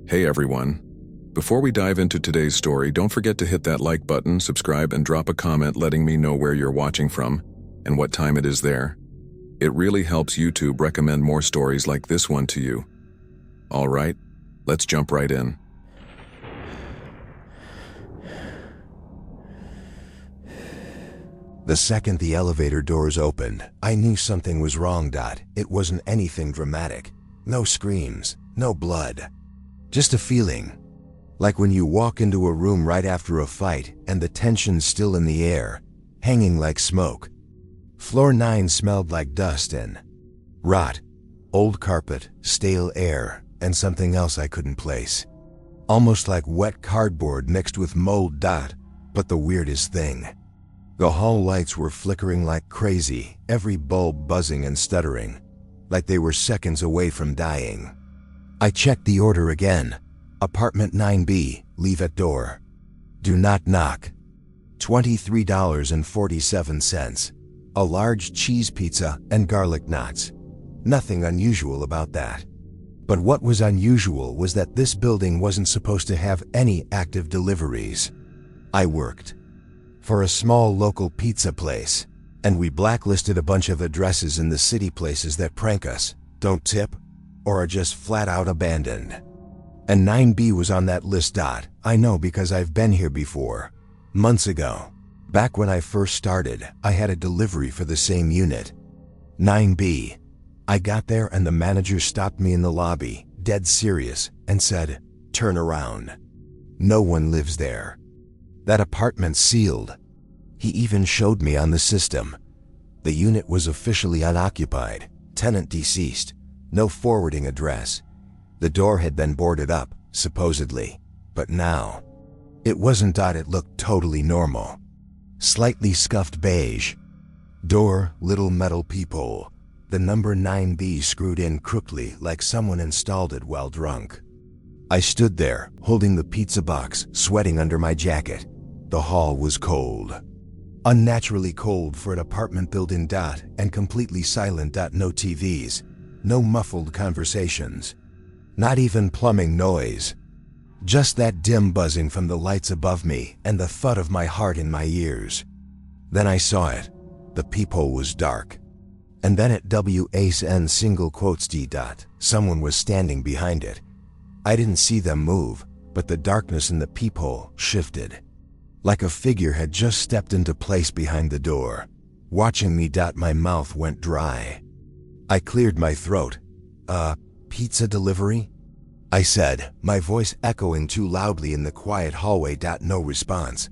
Hey everyone. Before we dive into today's story, don't forget to hit that like button, subscribe, and drop a comment letting me know where you're watching from and what time it is there. It really helps YouTube recommend more stories like this one to you. Alright, let's jump right in. The second the elevator doors opened, I knew something was wrong. It wasn't anything dramatic. No screams, no blood. Just a feeling. Like when you walk into a room right after a fight and the tension's still in the air, hanging like smoke. Floor 9 smelled like dust and rot, old carpet, stale air, and something else I couldn't place. Almost like wet cardboard mixed with mold. But the weirdest thing. The hall lights were flickering like crazy, every bulb buzzing and stuttering, like they were seconds away from dying. I checked the order again. Apartment 9B, leave at door. Do not knock. $23.47. A large cheese pizza and garlic knots. Nothing unusual about that. But what was unusual was that this building wasn't supposed to have any active deliveries. I worked for a small local pizza place, and we blacklisted a bunch of addresses in the city, places that prank us, don't tip, or are just flat out abandoned. And 9B was on that list. I know because I've been here before. Months ago. Back when I first started, I had a delivery for the same unit. 9B. I got there and the manager stopped me in the lobby, dead serious, and said, "Turn around. No one lives there. That apartment's sealed." He even showed me on the system. The unit was officially unoccupied, tenant deceased, no forwarding address. The door had been boarded up, supposedly, but now, it wasn't. It looked totally normal. Slightly scuffed beige. Door, little metal peephole. The number 9B screwed in crookedly like someone installed it while drunk. I stood there, holding the pizza box, sweating under my jacket. The hall was cold. Unnaturally cold for an apartment building. And completely silent. No TVs. No muffled conversations. Not even plumbing noise. Just that dim buzzing from the lights above me and the thud of my heart in my ears. Then I saw it. The peephole was dark. And then at WASN single quotes D. Someone was standing behind it. I didn't see them move, but the darkness in the peephole shifted. Like a figure had just stepped into place behind the door. Watching me. My mouth went dry. I cleared my throat. Pizza delivery? I said, my voice echoing too loudly in the quiet hallway. No response.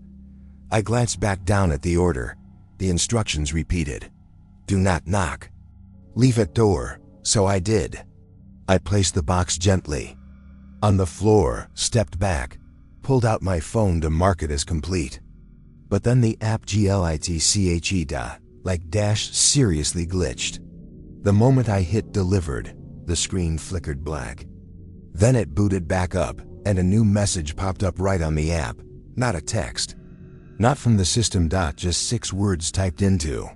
I glanced back down at the order. The instructions repeated. Do not knock. Leave at door. So I did. I placed the box gently on the floor, stepped back, pulled out my phone to mark it as complete. But then the app glitche like dash seriously glitched. The moment I hit delivered, the screen flickered black. Then it booted back up, and a new message popped up right on the app. Not a text. Not from the system. Just 6 words typed into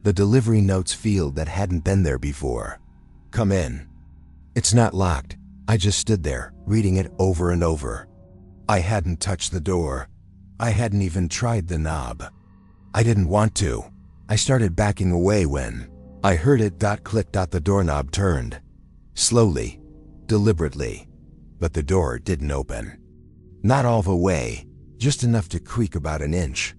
the delivery notes field that hadn't been there before. Come in. It's not locked. I just stood there, reading it over and over. I hadn't touched the door. I hadn't even tried the knob. I didn't want to. I started backing away when I heard it. Click. The doorknob turned. Slowly. Deliberately. But the door didn't open. Not all the way. Just enough to creak about an inch.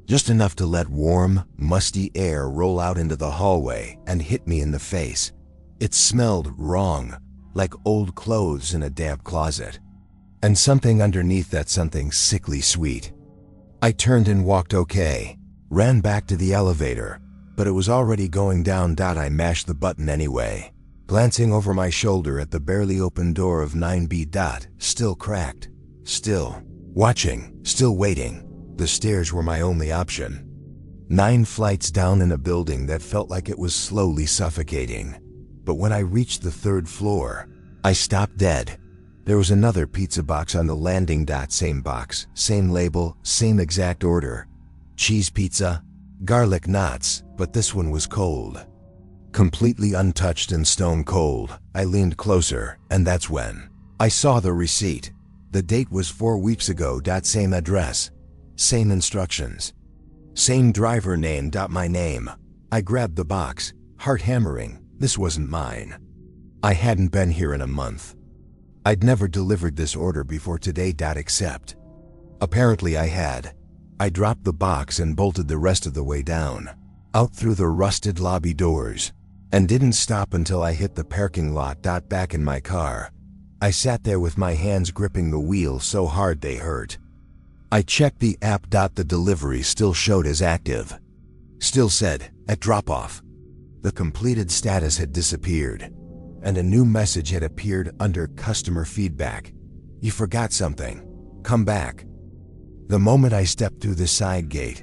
Just enough to let warm, musty air roll out into the hallway and hit me in the face. It smelled wrong, like old clothes in a damp closet. And something underneath that something sickly sweet. I turned and walked. Ran back to the elevator, but it was already going down. I mashed the button anyway, glancing over my shoulder at the barely open door of 9B. Still cracked. Still watching. Still waiting. The stairs were my only option. 9 flights down in a building that felt like it was slowly suffocating. But when I reached the 3rd floor, I stopped dead. There was another pizza box on the landing. Same box, same label, same exact order. Cheese pizza, garlic knots, but this one was cold. Completely untouched and stone cold. I leaned closer, and that's when I saw the receipt. The date was 4 weeks ago. Same address. Same instructions. Same driver name. My name. I grabbed the box, heart hammering. This wasn't mine. I hadn't been here in a month. I'd never delivered this order before today. Except apparently I had. I dropped the box and bolted the rest of the way down, out through the rusted lobby doors, and didn't stop until I hit the parking lot. Back in my car, I sat there with my hands gripping the wheel so hard they hurt. I checked the app. The delivery still showed as active. Still said, at drop-off. The completed status had disappeared, and a new message had appeared under customer feedback. You forgot something. Come back. The moment I stepped through the side gate,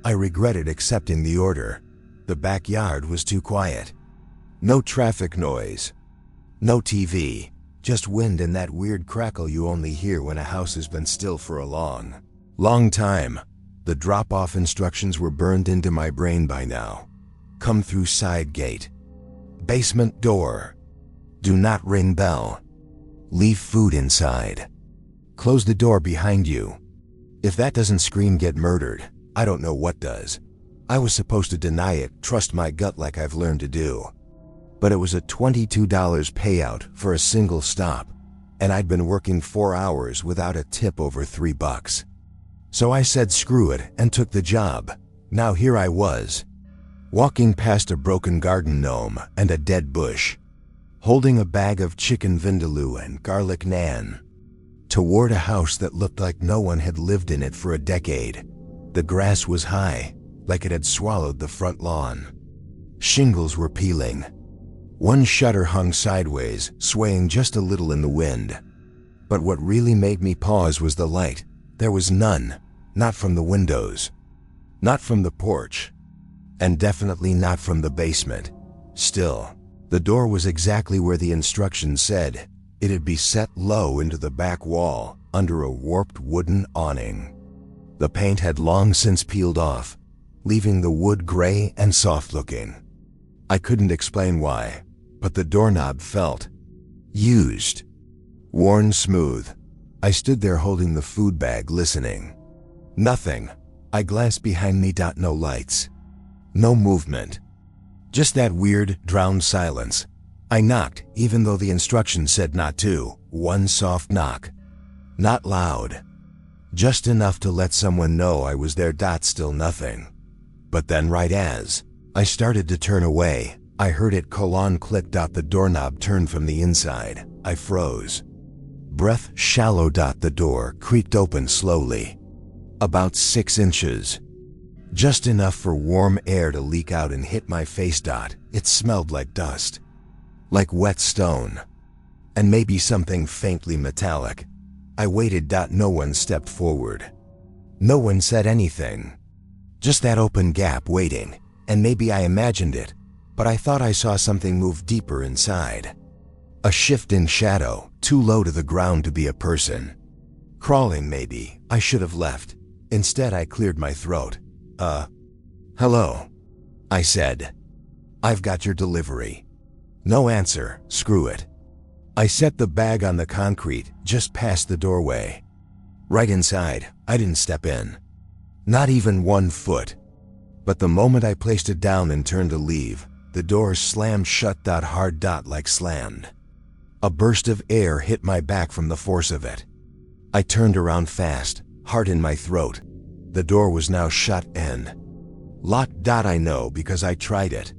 I regretted accepting the order. The backyard was too quiet. No traffic noise. No TV. Just wind and that weird crackle you only hear when a house has been still for a long time. The drop-off instructions were burned into my brain by now. Come through side gate. Basement door. Do not ring bell. Leave food inside. Close the door behind you. If that doesn't scream get murdered, I don't know what does. I was supposed to deny it, trust my gut like I've learned to do. But it was a $22 payout for a single stop, and I'd been working 4 hours without a tip over $3. So I said screw it and took the job. Now here I was, walking past a broken garden gnome and a dead bush, holding a bag of chicken vindaloo and garlic naan, toward a house that looked like no one had lived in it for a decade. The grass was high, like it had swallowed the front lawn. Shingles were peeling. One shutter hung sideways, swaying just a little in the wind. But what really made me pause was the light. There was none, not from the windows, not from the porch, and definitely not from the basement. Still, the door was exactly where the instructions said. It'd be set low into the back wall, under a warped wooden awning. The paint had long since peeled off, leaving the wood gray and soft-looking. I couldn't explain why, but the doorknob felt used, worn smooth. I stood there holding the food bag, listening. Nothing. I glanced behind me. No lights. No movement. Just that weird, drowned silence. I knocked, even though the instructions said not to. One soft knock. Not loud. Just enough to let someone know I was there. Still nothing. But then right as I started to turn away, I heard it click. The doorknob turned from the inside. I froze. Breath shallow. The door creaked open slowly. About 6 inches. Just enough for warm air to leak out and hit my face. It smelled like dust. Like wet stone. And maybe something faintly metallic. I waited. No one stepped forward. No one said anything. Just that open gap waiting. And maybe I imagined it, but I thought I saw something move deeper inside. A shift in shadow, too low to the ground to be a person. Crawling maybe. I should have left. Instead I cleared my throat. Hello, I said. I've got your delivery. No answer. Screw it. I set the bag on the concrete just past the doorway. Right inside. I didn't step in. Not even 1 foot. But the moment I placed it down and turned to leave, the door slammed shut. Hard. Like slammed. A burst of air hit my back from the force of it. I turned around fast, heart in my throat. The door was now shut and locked. I know because I tried it.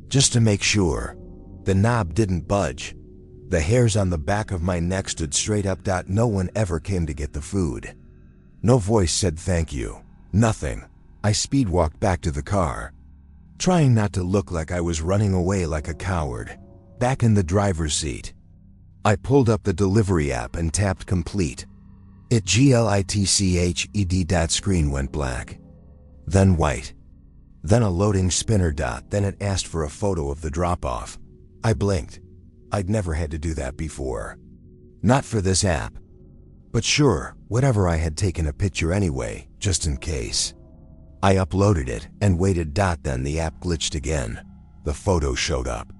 Just to make sure. The knob didn't budge. The hairs on the back of my neck stood straight up. No one ever came to get the food. No voice said thank you. Nothing. I speed walked back to the car, trying not to look like I was running away like a coward. Back in the driver's seat, I pulled up the delivery app and tapped complete. It glitched. Screen went black, then white, then a loading spinner. Then it asked for a photo of the drop-off. I blinked. I'd never had to do that before. Not for this app. But sure, whatever, I had taken a picture anyway, just in case. I uploaded it and waited. Then the app glitched again. The photo showed up.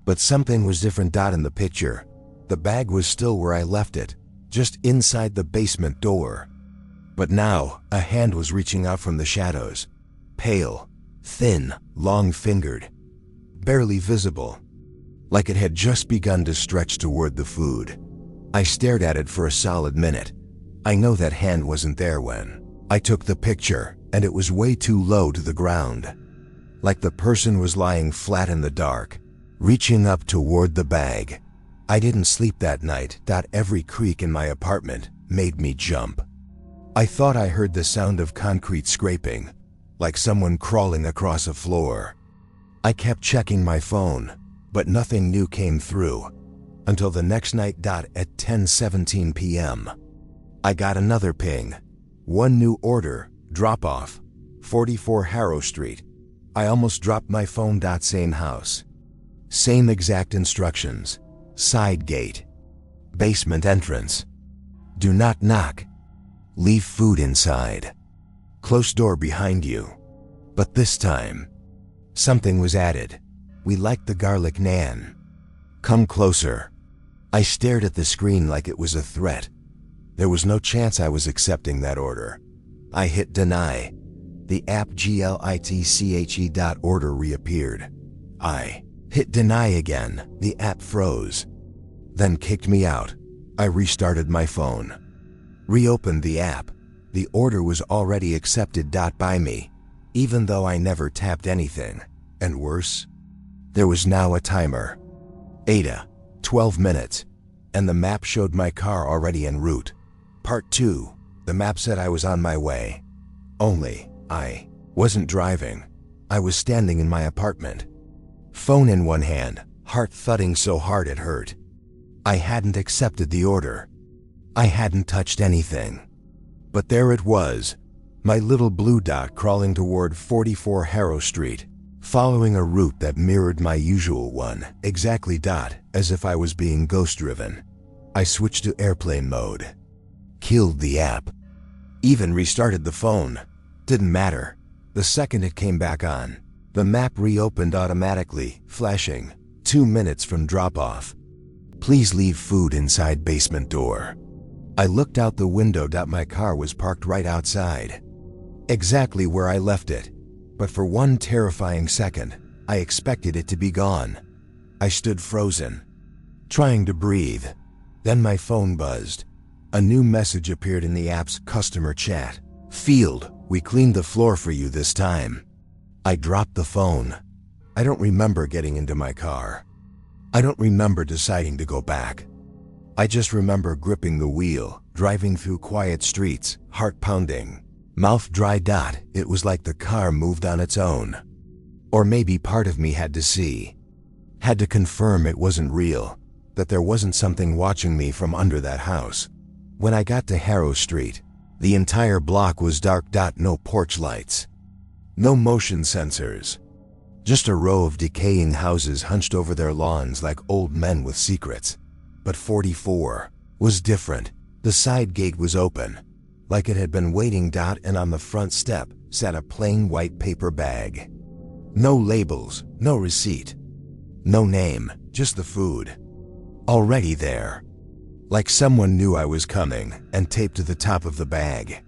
But something was different. In the picture, The bag was still where I left it, just inside the basement door. But now, a hand was reaching out from the shadows. Pale, thin, long-fingered, barely visible, like it had just begun to stretch toward the food. I stared at it for a solid minute. I know that hand wasn't there when I took the picture, and it was way too low to the ground. Like the person was lying flat in the dark, reaching up toward the bag. I didn't sleep that night. Every creak in my apartment made me jump. I thought I heard the sound of concrete scraping, like someone crawling across a floor. I kept checking my phone, but nothing new came through until the next night. At 10:17 p.m., I got another ping. One new order, drop-off, 44 Harrow Street. I almost dropped my phone. Same house. Same exact instructions. Side gate. Basement entrance. Do not knock. Leave food inside. Close door behind you. But this time, something was added. We like the garlic naan. Come closer. I stared at the screen like it was a threat. There was no chance I was accepting that order. I hit deny. The app glitche.order reappeared. I hit deny again. The app froze, then kicked me out. I restarted my phone. Reopened the app. The order was already accepted. By me, even though I never tapped anything. And worse, there was now a timer. Ada, 12 minutes, and the map showed my car already en route. Part 2, the map said I was on my way. Only, I wasn't driving. I was standing in my apartment. Phone in one hand, heart thudding so hard it hurt. I hadn't accepted the order. I hadn't touched anything. But there it was, my little blue dot crawling toward 44 Harrow Street, following a route that mirrored my usual one, exactly. As if I was being ghost-driven. I switched to airplane mode. Killed the app. Even restarted the phone. Didn't matter. The second it came back on, the map reopened automatically, flashing, 2 minutes from drop-off. Please leave food inside basement door. I looked out the window. My car was parked right outside. Exactly where I left it. But for one terrifying second, I expected it to be gone. I stood frozen, trying to breathe. Then my phone buzzed. A new message appeared in the app's customer chat. Field, we cleaned the floor for you this time. I dropped the phone. I don't remember getting into my car. I don't remember deciding to go back. I just remember gripping the wheel, driving through quiet streets, heart pounding, mouth dry. It was like the car moved on its own. Or maybe part of me had to see. Had to confirm it wasn't real, that there wasn't something watching me from under that house. When I got to Harrow Street, the entire block was dark. No porch lights. No motion sensors. Just a row of decaying houses hunched over their lawns like old men with secrets. But 44 was different. The side gate was open, like it had been waiting. And on the front step sat a plain white paper bag. No labels, no receipt, no name, just the food. Already there. Like someone knew I was coming and taped to the top of the bag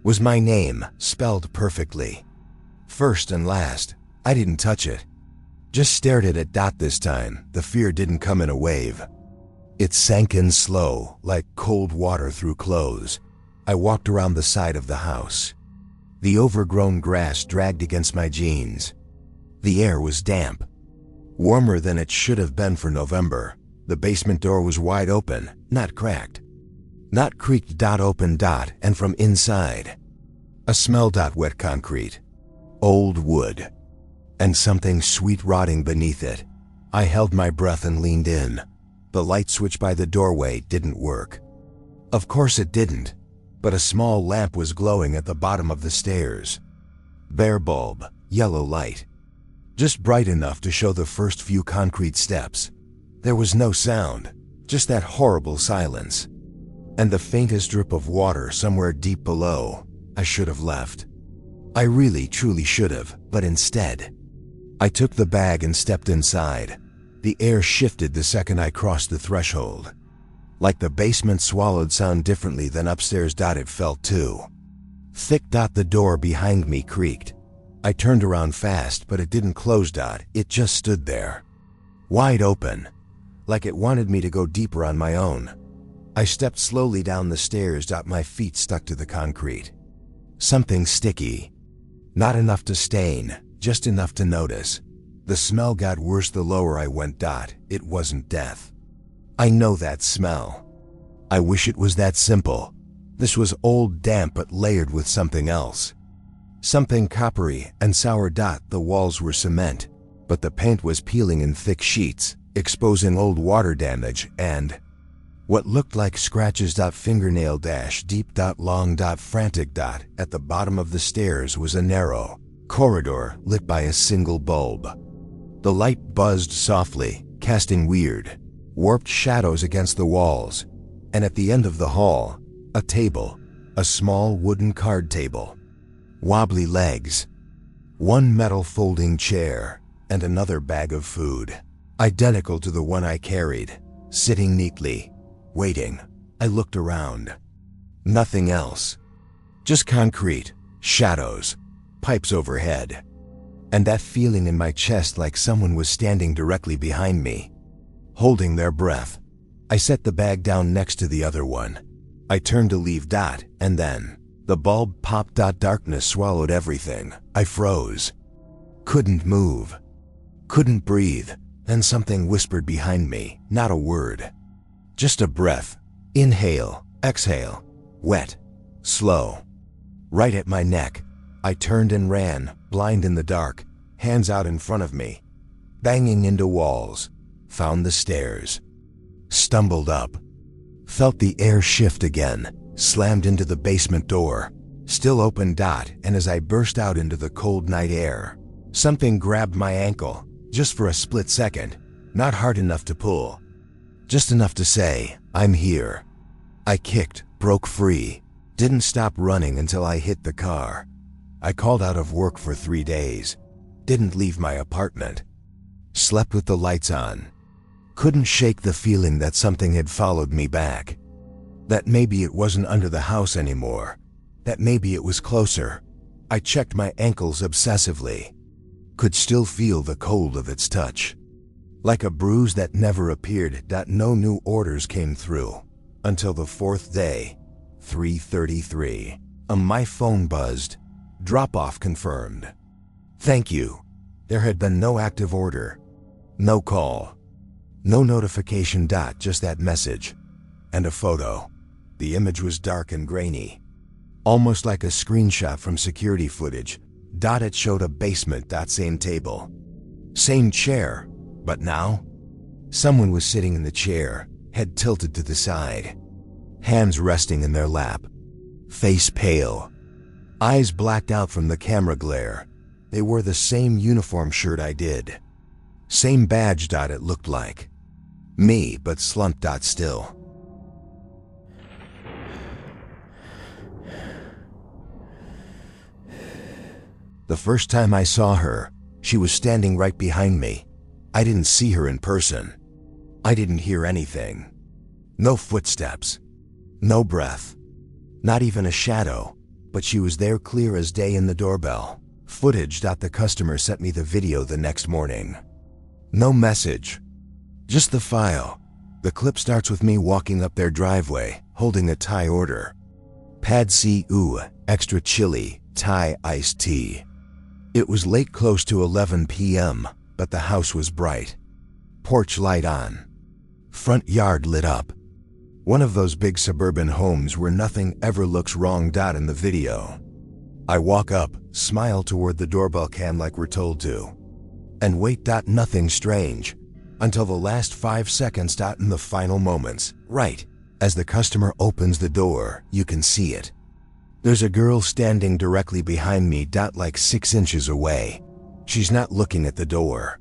was my name, spelled perfectly. First and last. I didn't touch it. Just stared at it. This time, the fear didn't come in a wave. It sank in slow, like cold water through clothes. I walked around the side of the house. The overgrown grass dragged against my jeans. The air was damp. Warmer than it should have been for November. The basement door was wide open, not cracked. Not creaked. Open. And from inside, a smell. Wet concrete. Old wood. And something sweet rotting beneath it. I held my breath and leaned in. The light switch by the doorway didn't work. Of course it didn't, but a small lamp was glowing at the bottom of the stairs. Bare bulb, yellow light. Just bright enough to show the first few concrete steps. There was no sound, just that horrible silence. And the faintest drip of water somewhere deep below. I should have left. I really, truly should have, but instead, I took the bag and stepped inside. The air shifted the second I crossed the threshold. Like the basement swallowed sound differently than upstairs. It felt too thick. The door behind me creaked. I turned around fast, but it didn't close. It just stood there, wide open, like it wanted me to go deeper on my own. I stepped slowly down the stairs. My feet stuck to the concrete. Something sticky. Not enough to stain, just enough to notice. The smell got worse the lower I went. It wasn't death. I know that smell. I wish it was that simple. This was old, damp, but layered with something else. Something coppery and sour. The walls were cement, but the paint was peeling in thick sheets, exposing old water damage and what looked like scratches. Fingernail deep. Long. Frantic. At the bottom of the stairs was a narrow corridor lit by a single bulb. The light buzzed softly, casting weird, warped shadows against the walls. And at the end of the hall, a table, a small wooden card table. Wobbly legs, one metal folding chair, and another bag of food, identical to the one I carried, sitting neatly, waiting. I looked around. Nothing else. Just concrete, shadows, pipes overhead, and that feeling in my chest like someone was standing directly behind me, holding their breath. I set the bag down next to the other one. I turned to leave. And then the bulb popped. Darkness swallowed everything. I froze. Couldn't move. Couldn't breathe. Then something whispered behind me. Not a word. Just a breath. Inhale, exhale. Wet. Slow. Right at my neck. I turned and ran, blind in the dark, hands out in front of me. Banging into walls. Found the stairs. Stumbled up. Felt the air shift again. Slammed into the basement door. Still open. And as I burst out into the cold night air, something grabbed my ankle, just for a split second. Not hard enough to pull. Just enough to say, I'm here. I kicked, broke free. Didn't stop running until I hit the car. I called out of work for 3 days. Didn't leave my apartment. Slept with the lights on. Couldn't shake the feeling that something had followed me back. That maybe it wasn't under the house anymore. That maybe it was closer. I checked my ankles obsessively. Could still feel the cold of its touch. Like a bruise that never appeared. No new orders came through. Until the 4th day, 3:33. My phone buzzed. Drop-off confirmed. Thank you. There had been no active order. No call. No notification. Just that message. And a photo. The image was dark and grainy. Almost like a screenshot from security footage. It showed a basement. Same table. Same chair. But now, someone was sitting in the chair, head tilted to the side. Hands resting in their lap. Face pale. Eyes blacked out from the camera glare. They wore the same uniform shirt I did. Same badge. It looked like me, but slumped. Still. The first time I saw her, she was standing right behind me. I didn't see her in person. I didn't hear anything. No footsteps. No breath. Not even a shadow. But she was there clear as day in the doorbell. Footage. The customer sent me the video the next morning. No message. Just the file. The clip starts with me walking up their driveway, holding a Thai order. Pad See Ew, extra chili, Thai iced tea. It was late, close to 11 p.m., but the house was bright. Porch light on. Front yard lit up. One of those big suburban homes where nothing ever looks wrong. In the video, I walk up, smile toward the doorbell cam like we're told to, and wait. Nothing strange. Until the last 5 seconds. In the final moments, right as the customer opens the door, you can see it. There's a girl standing directly behind me. Like 6 inches away. She's not looking at the door.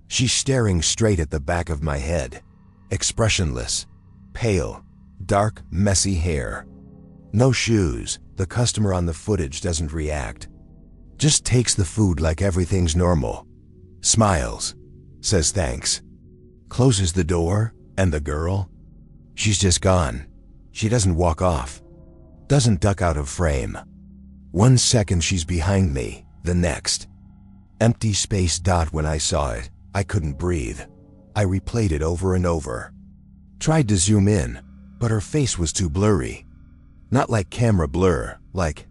She's staring straight at the back of my head. Expressionless. Pale. Dark, messy hair. No shoes. The customer on the footage doesn't react. Just takes the food like everything's normal. Smiles. Says thanks. Closes the door, and the girl? She's just gone. She doesn't walk off. Doesn't duck out of frame. 1 second she's behind me, the next. Empty space. When I saw it, I couldn't breathe. I replayed it over and over. Tried to zoom in, but her face was too blurry. Not like camera blur, like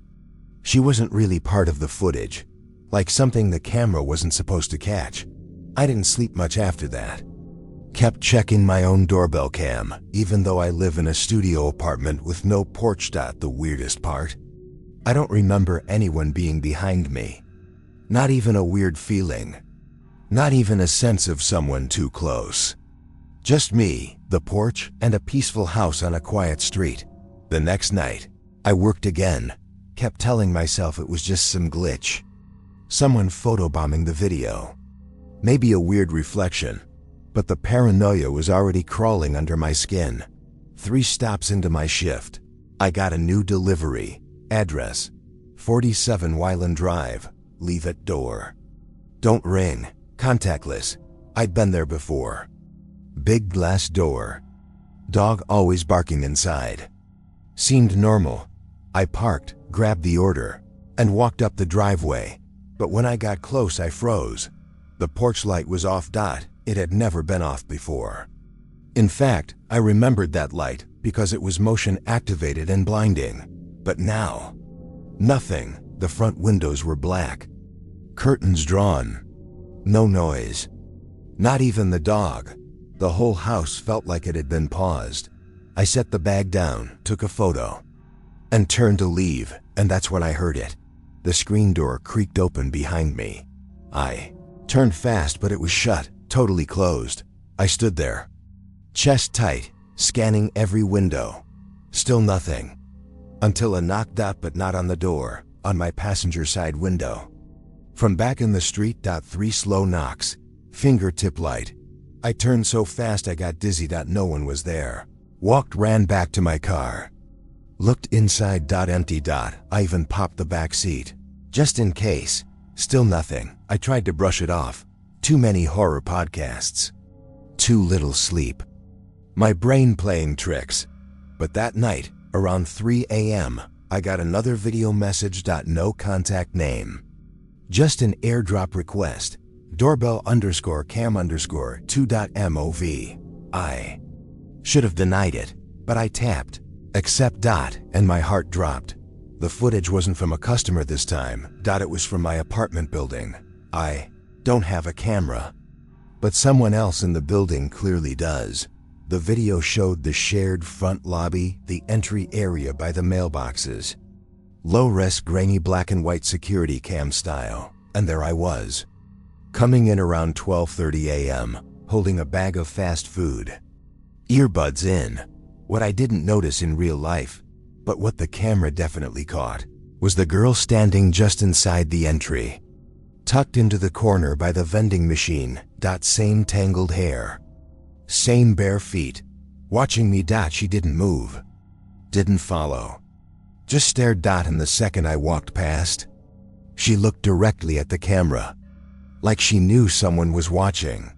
she wasn't really part of the footage, like something the camera wasn't supposed to catch. I didn't sleep much after that. Kept checking my own doorbell cam, even though I live in a studio apartment with no porch. The weirdest part? I don't remember anyone being behind me. Not even a weird feeling. Not even a sense of someone too close. Just me, the porch, and a peaceful house on a quiet street. The next night, I worked again. Kept telling myself it was just some glitch. Someone photobombing the video. Maybe a weird reflection. But the paranoia was already crawling under my skin. 3 stops into my shift, I got a new delivery. Address: 47 Wyland Drive. Leave at door. Don't ring. Contactless. I'd been there before. Big glass door. Dog always barking inside. Seemed normal. I parked, grabbed the order, and walked up the driveway. But when I got close, I froze. The porch light was off. It had never been off before. In fact, I remembered that light because it was motion activated and blinding. But now, nothing. The front windows were black. Curtains drawn. No noise. Not even the dog. The whole house felt like it had been paused. I set the bag down, took a photo, and turned to leave, and that's when I heard it. The screen door creaked open behind me. I turned fast, but it was shut. Totally closed. I stood there, chest tight, scanning every window. Still nothing. Until a knock. But not on the door, on my passenger side window. From back in the street. 3 slow knocks. Fingertip light. I turned so fast I got dizzy. No one was there. Walked, ran back to my car. Looked inside. Empty. I even popped the back seat, just in case. Still nothing. I tried to brush it off. Too many horror podcasts. Too little sleep. My brain playing tricks. But that night, around 3 a.m., I got another video message. No contact name. Just an airdrop request. Doorbell _cam _2.mov. I should have denied it, but I tapped accept. And my heart dropped. The footage wasn't from a customer this time. It was from my apartment building. I don't have a camera, but someone else in the building clearly does. The video showed the shared front lobby, the entry area by the mailboxes. Low-res, grainy black and white security cam style. And there I was, coming in around 12:30 a.m., holding a bag of fast food. Earbuds in. What I didn't notice in real life, but what the camera definitely caught, was the girl standing just inside the entry, tucked into the corner by the vending machine. Same tangled hair. Same bare feet. Watching me. She didn't move. Didn't follow. Just stared. And the second I walked past, she looked directly at the camera, like she knew someone was watching,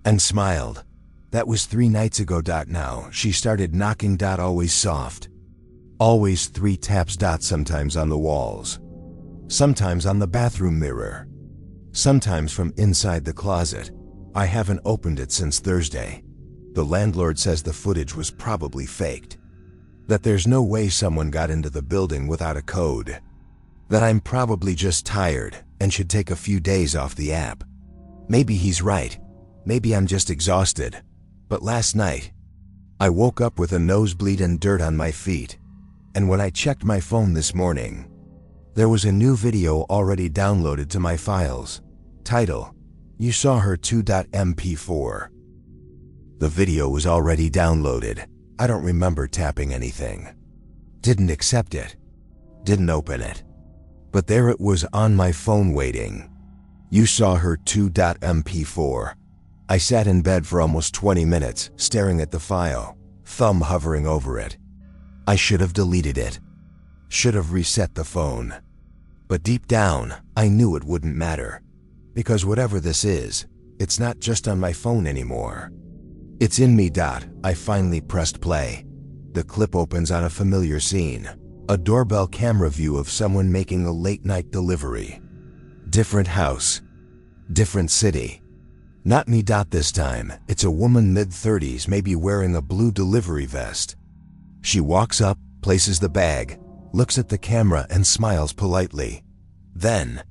and smiled. That was 3 nights ago. Now she started knocking. Always soft. Always 3 taps. Sometimes on the walls. Sometimes on the bathroom mirror. Sometimes from inside the closet. I haven't opened it since Thursday. The landlord says the footage was probably faked. That there's no way someone got into the building without a code. That I'm probably just tired and should take a few days off the app. Maybe he's right. Maybe I'm just exhausted. But last night, I woke up with a nosebleed and dirt on my feet. And when I checked my phone this morning, there was a new video already downloaded to my files. Title: You Saw Her 2.mp4. The video was already downloaded. I don't remember tapping anything. Didn't accept it. Didn't open it. But there it was on my phone waiting. You Saw Her 2.mp4. I sat in bed for almost 20 minutes, staring at the file, thumb hovering over it. I should have deleted it. Should have reset the phone. But deep down, I knew it wouldn't matter. Because whatever this is, it's not just on my phone anymore. It's in me. I finally pressed play. The clip opens on a familiar scene. A doorbell camera view of someone making a late-night delivery. Different house. Different city. Not me. This time, it's a woman mid-30s, maybe wearing a blue delivery vest. She walks up, places the bag, looks at the camera and smiles politely. Then,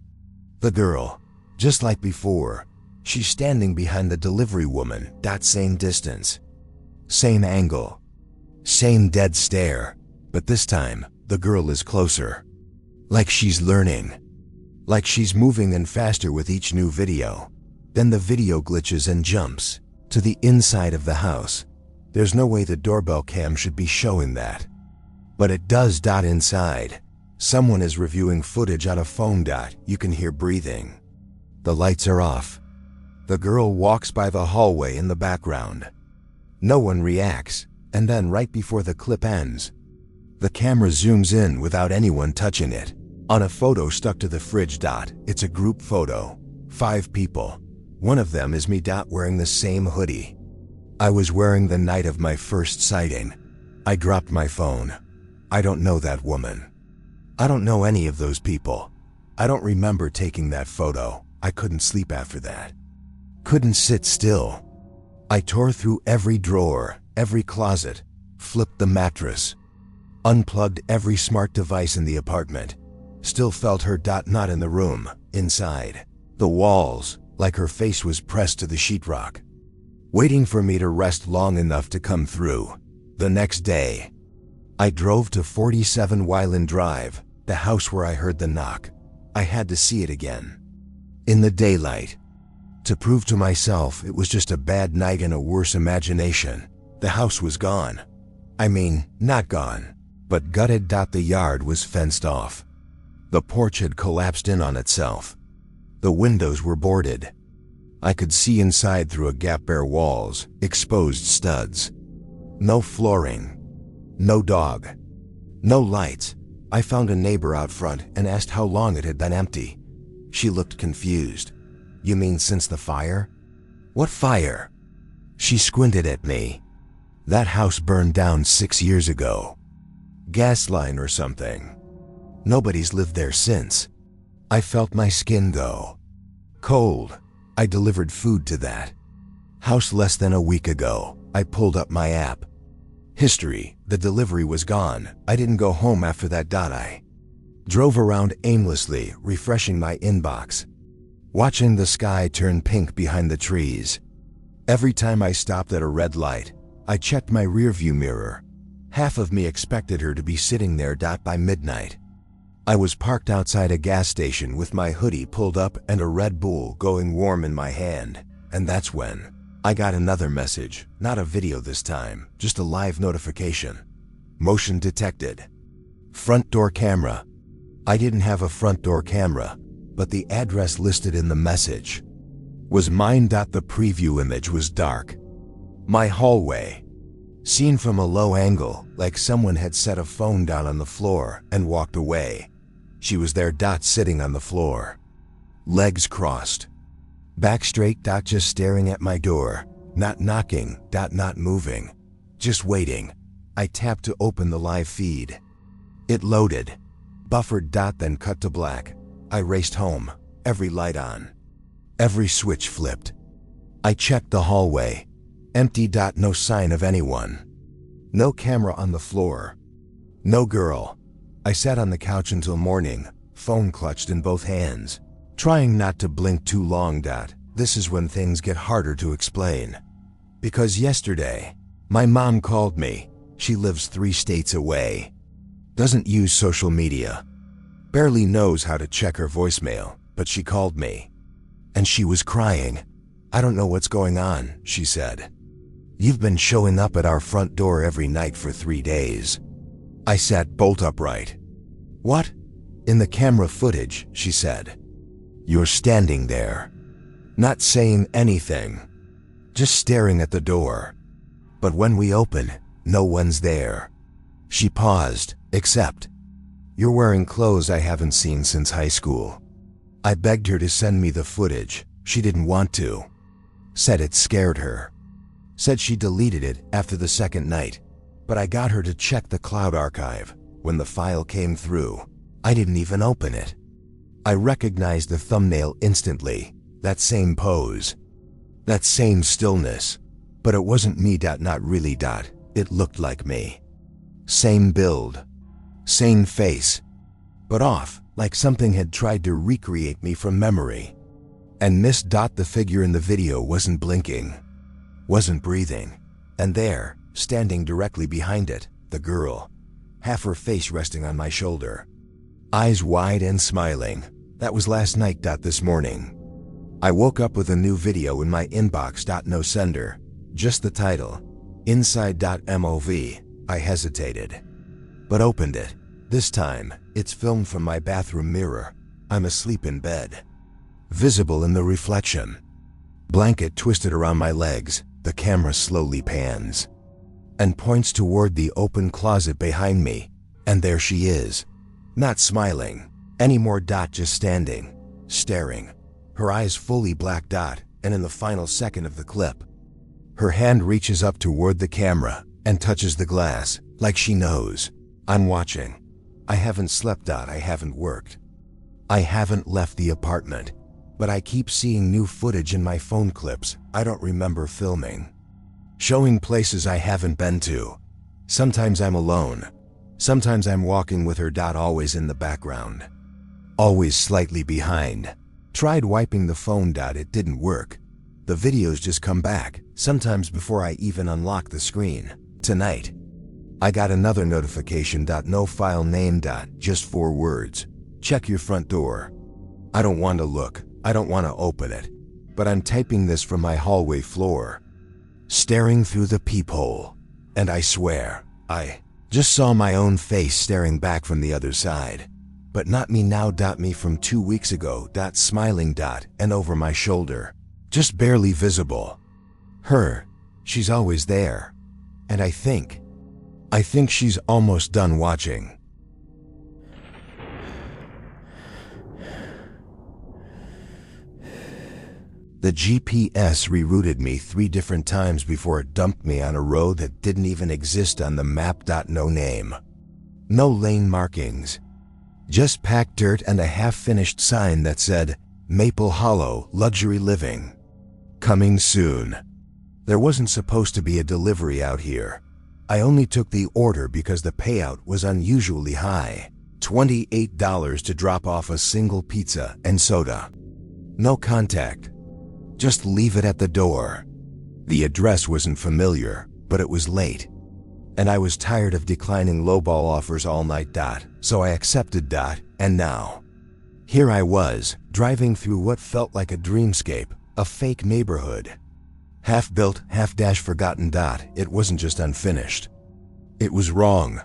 the girl, just like before, she's standing behind the delivery woman. Same distance. Same angle. Same dead stare. But this time, the girl is closer. Like she's learning. Like she's moving in faster with each new video. Then the video glitches and jumps to the inside of the house. There's no way the doorbell cam should be showing that. But it does. Inside, someone is reviewing footage on a phone. You can hear breathing. The lights are off. The girl walks by the hallway in the background. No one reacts, and then right before the clip ends, the camera zooms in without anyone touching it. On a photo stuck to the fridge. It's a group photo. 5 people. One of them is me. Wearing the same hoodie I was wearing the night of my first sighting. I dropped my phone. I don't know that woman. I don't know any of those people. I don't remember taking that photo. I couldn't sleep after that. Couldn't sit still. I tore through every drawer, every closet, flipped the mattress, unplugged every smart device in the apartment. Still felt her. Not in the room, inside. The walls, like her face was pressed to the sheetrock, waiting for me to rest long enough to come through. The next day, I drove to 47 Wyland Drive, the house where I heard the knock. I had to see it again. In the daylight. To prove to myself it was just a bad night and a worse imagination. The house was gone. I mean, not gone, but gutted. The yard was fenced off. The porch had collapsed in on itself. The windows were boarded. I could see inside through a gap. Bare walls, exposed studs. No flooring. No dog. No lights. I found a neighbor out front and asked how long it had been empty. She looked confused. You mean since the fire? What fire? She squinted at me. That house burned down 6 years ago. Gas line or something. Nobody's lived there since. I felt my skin go cold. I delivered food to that house less than a week ago. I pulled up my app. History, the delivery was gone. I didn't go home after that. I drove around aimlessly, refreshing my inbox, watching the sky turn pink behind the trees. Every time I stopped at a red light, I checked my rearview mirror. Half of me expected her to be sitting there. By midnight, I was parked outside a gas station with my hoodie pulled up and a Red Bull going warm in my hand. And that's when I got another message. Not a video this time, just a live notification. Motion detected. Front door camera. I didn't have a front door camera, but the address listed in the message was mine. The preview image was dark. My hallway, seen from a low angle, like someone had set a phone down on the floor and walked away. She was there. Sitting on the floor, legs crossed, back straight. Just staring at my door, not knocking. Not moving, just waiting. I tapped to open the live feed. It loaded, buffered. Then cut to black. I raced home, every light on, every switch flipped. I checked the hallway. Empty. No sign of anyone. No camera on the floor. No girl. I sat on the couch until morning, phone clutched in both hands, trying not to blink too long. This is when things get harder to explain. Because yesterday, my mom called me. She lives 3 states away. Doesn't use social media. Barely knows how to check her voicemail, but she called me. And she was crying. I don't know what's going on, she said. You've been showing up at our front door every night for 3 days. I sat bolt upright. What? In the camera footage, she said. You're standing there, not saying anything, just staring at the door. But when we open, no one's there. She paused, except, you're wearing clothes I haven't seen since high school. I begged her to send me the footage. She didn't want to. Said it scared her. Said she deleted it after the second night, but I got her to check the cloud archive. When the file came through, I didn't even open it. I recognized the thumbnail instantly. That same pose. That same stillness. But it wasn't me. Not really. It looked like me. Same build. Same face. But off, like something had tried to recreate me from memory. And Miss. The figure in the video wasn't blinking. Wasn't breathing. And there, standing directly behind it, the girl. Half her face resting on my shoulder. Eyes wide and smiling. That was last night. This morning, I woke up with a new video in my inbox. No sender. Just the title. Inside.mov. I hesitated, but opened it. This time, it's filmed from my bathroom mirror. I'm asleep in bed. Visible in the reflection. Blanket twisted around my legs. The camera slowly pans and points toward the open closet behind me. And there she is. Not smiling anymore. Just standing, staring. Her eyes fully black. And in the final second of the clip, her hand reaches up toward the camera and touches the glass, like she knows I'm watching. I haven't slept. I haven't worked. I haven't left the apartment. But I keep seeing new footage in my phone clips I don't remember filming. Showing places I haven't been to. Sometimes I'm alone. Sometimes I'm walking with her. Always in the background. Always slightly behind. Tried wiping the phone. It didn't work. The videos just come back, sometimes before I even unlock the screen. Tonight, I got another notification. No file name. Just 4 words. Check your front door. I don't want to look. I don't want to open it. But I'm typing this from my hallway floor. Staring through the peephole. And I swear, I just saw my own face staring back from the other side. But not me now. Me from 2 weeks ago. Smiling. And over my shoulder. Just barely visible. Her. She's always there. And I think she's almost done watching. The GPS rerouted me 3 different times before it dumped me on a road that didn't even exist on the map. No name. No lane markings. Just packed dirt and a half-finished sign that said, Maple Hollow Luxury Living. Coming soon. There wasn't supposed to be a delivery out here. I only took the order because the payout was unusually high. $28 to drop off a single pizza and soda. No contact. Just leave it at the door. The address wasn't familiar, but it was late. And I was tired of declining lowball offers all night. So I accepted. And now, here I was, driving through what felt like a dreamscape, a fake neighborhood. Half-built, half-forgotten. It wasn't just unfinished. It was wrong.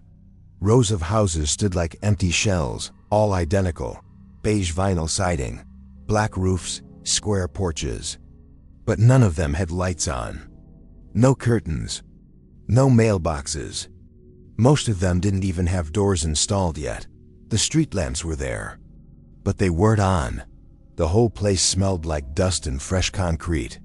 Rows of houses stood like empty shells, all identical. Beige vinyl siding, black roofs, square porches. But none of them had lights on. No curtains. No mailboxes. Most of them didn't even have doors installed yet. The street lamps were there, but they weren't on. The whole place smelled like dust and fresh concrete.